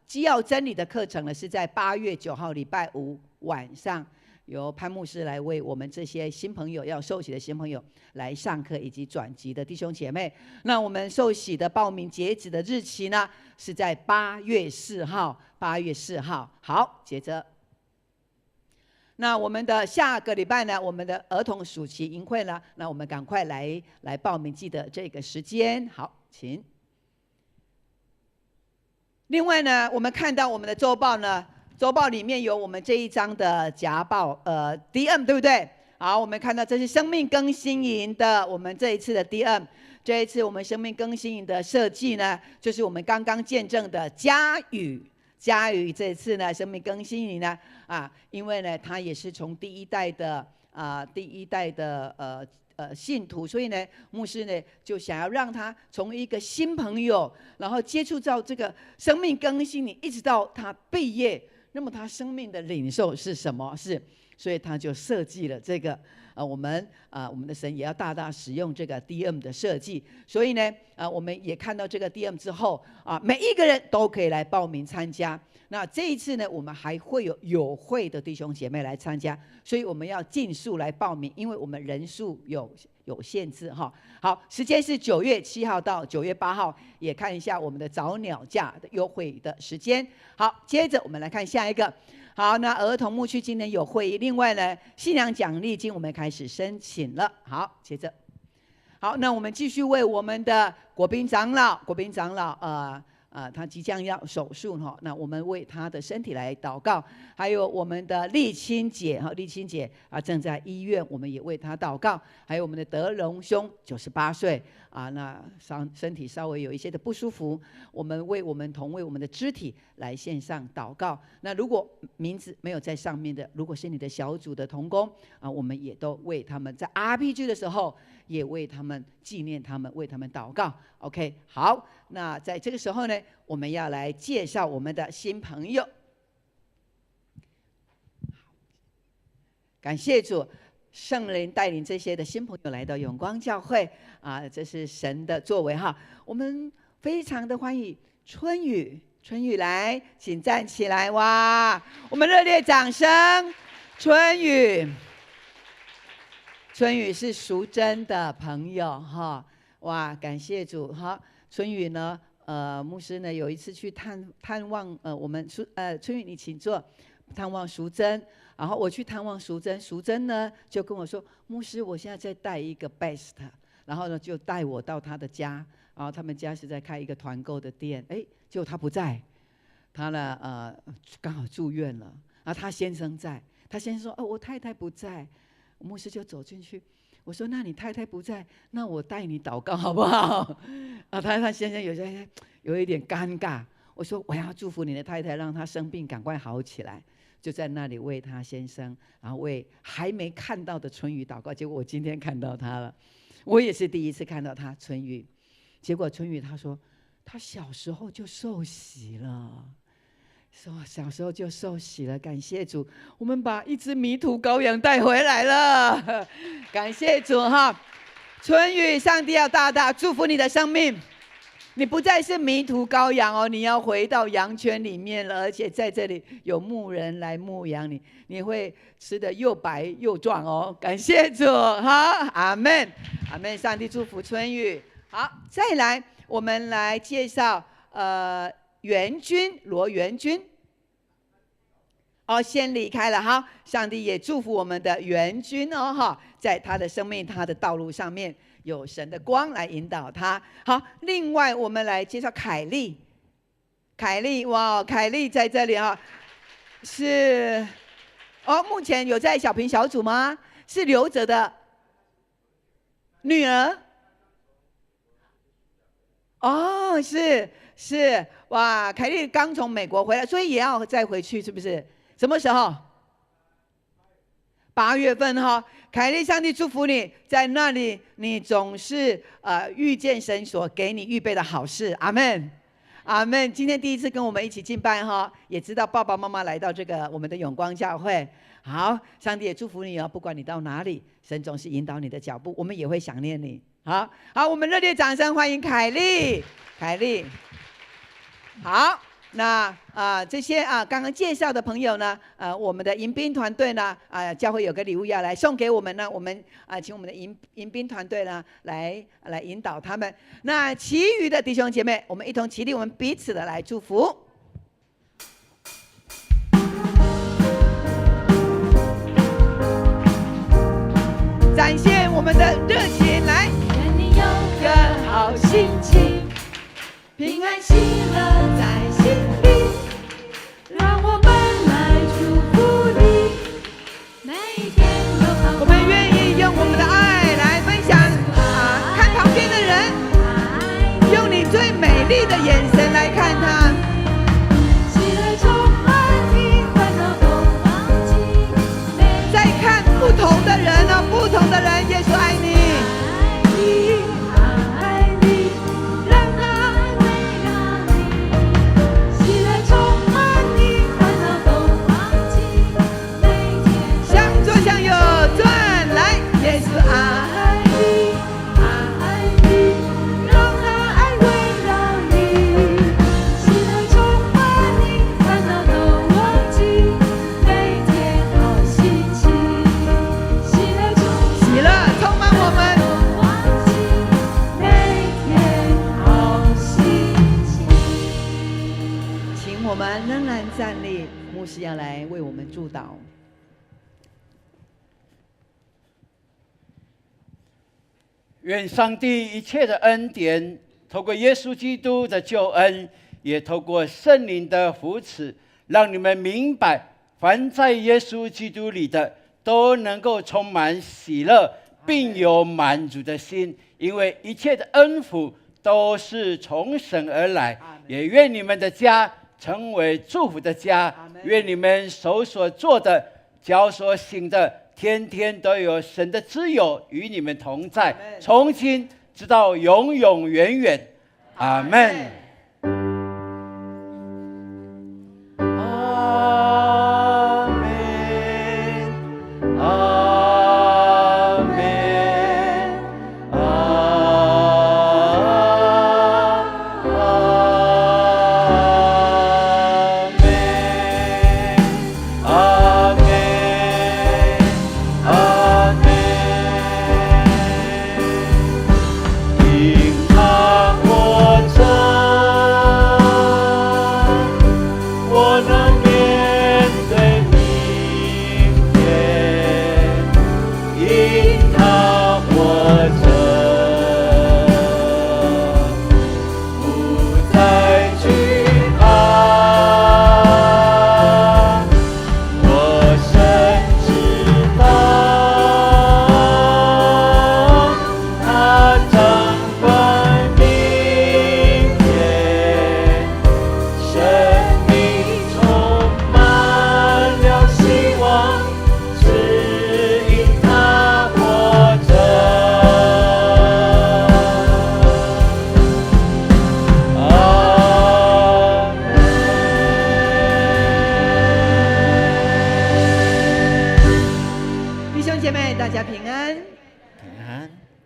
基要真理的课程呢，是在8月9号礼拜5晚上，由潘牧师来为我们这些新朋友要受洗的新朋友来上课，以及转籍的弟兄姐妹。那我们受洗的报名截止的日期呢，是在8月4号。8月4号。好，接着，那我们的下个礼拜呢，我们的儿童暑期营会呢，那我们赶快来报名，记得这个时间。好，请。另外呢，我们看到我们的周报呢，周报里面有我们这一章的夹报DM， 对不对？好，我们看到这是生命更新营的我们这一次的DM。这一次我们生命更新营的设计呢，就是我们刚刚见证的佳宇这一次呢，生命更新营呢因为呢他也是从第一代的信徒，所以呢牧师呢就想要让他从一个新朋友，然后接触到这个生命更新营，一直到他毕业，那么他生命的领受是什么？所以他就设计了这个我们的神也要大大使用这个 DM 的设计。所以呢我们也看到这个 DM 之后每一个人都可以来报名参加。那这一次呢，我们还会有会的弟兄姐妹来参加，所以我们要尽速来报名，因为我们人数有限制哈。好，时间是9月7号到9月8号，也看一下我们的早鸟价的优惠的时间。好，接着我们来看下一个。好，那儿童牧区今年有会议，另外呢，信仰奖励金我们开始申请了。好，接着，好，那我们继续为我们的国宾长老他即将要手术哈，那我们为他的身体来祷告。还有我们的丽清姐哈，丽清姐正在医院，我们也为她祷告。还有我们的德荣兄98岁那身体稍微有一些的不舒服，我们为我们的肢体来线上祷告。那如果名字没有在上面的，如果是你的小组的同工我们也都为他们在 RPG 的时候也为他们纪念他们，为他们祷告。OK， 好，那在这个时候呢，我们要来介绍我们的新朋友。感谢主，圣灵带领这些的新朋友来到永光教会这是神的作为哈。我们非常的欢迎春雨，春雨来，请站起来哇！我们热烈掌声，春雨。春雨是淑珍的朋友哈，哇，感谢主哈。春雨呢，牧师呢有一次去探望我们春雨你请坐，探望淑珍。然后我去探望淑珍，淑珍呢就跟我说，牧师，我现在在带一个 best， 然后呢就带我到他的家，然后他们家是在开一个团购的店，结果他不在，他呢刚好住院了，然后他先生在，他先生说我太太不在，牧师就走进去，我说那你太太不在，那我带你祷告好不好？他先生有一点尴尬，我说我要祝福你的太太，让她生病赶快好起来。就在那里为他先生，然后为还没看到的春雨祷告。结果我今天看到他了，我也是第一次看到他春雨。结果春雨他说，他小时候就受洗了，说小时候就受洗了。感谢主，我们把一只迷途羔羊带回来了。感谢主哈，春雨，上帝要大大祝福你的生命。你不再是迷途羔羊你要回到羊圈里面了，而且在这里有牧人来牧养你，你会吃得又白又壮感谢主，好，阿们，阿们，上帝祝福春雨。好，再来，我们来介绍元君罗元君。先离开了哈，上帝也祝福我们的元君在他的生命、他的道路上面。有神的光来引导他。好，另外我们来介绍凯莉。凯莉，哇，凯莉在这里是目前有在小平小组吗？是刘哲的女儿。是，哇，凯莉刚从美国回来，所以也要再回去，是不是？什么时候？8月份凯莉，上帝祝福你，在那里你总是遇见神所给你预备的好事，阿们，阿们。今天第一次跟我们一起敬拜也知道爸爸妈妈来到这个我们的永光教会，好，上帝也祝福你不管你到哪里，神总是引导你的脚步，我们也会想念你。好，我们热烈掌声欢迎凯莉，凯莉。好。那这些刚刚介绍的朋友呢，我们的迎宾团队呢，教会有个礼物要来送给我们呢，我们请我们的迎宾团队呢来引导他们。那其余的弟兄姐妹，我们一同起立，我们彼此的来祝福，展现我们的热情来。愿你有个好心情，平安喜乐在心里，让我们来祝福你，每一天都好。我们愿意用我们的爱来分享看旁边的人，用你最美丽的眼神来看他。喜乐充满你，烦恼都忘记。再看不同的人不同的人，耶稣爱你。站立，牧师要来为我们祝祷。愿上帝一切的恩典，透过耶稣基督的救恩，也透过圣灵的扶持，让你们明白，凡在耶稣基督里的，都能够充满喜乐，并有满足的心，因为一切的恩福都是从神而来。也愿你们的家成为祝福的家，愿你们手所做的、脚所行的，天天都有神的自由与你们同在，从今直到永永远远。阿们。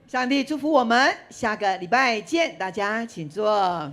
上帝祝福我们，下个礼拜见，大家请坐。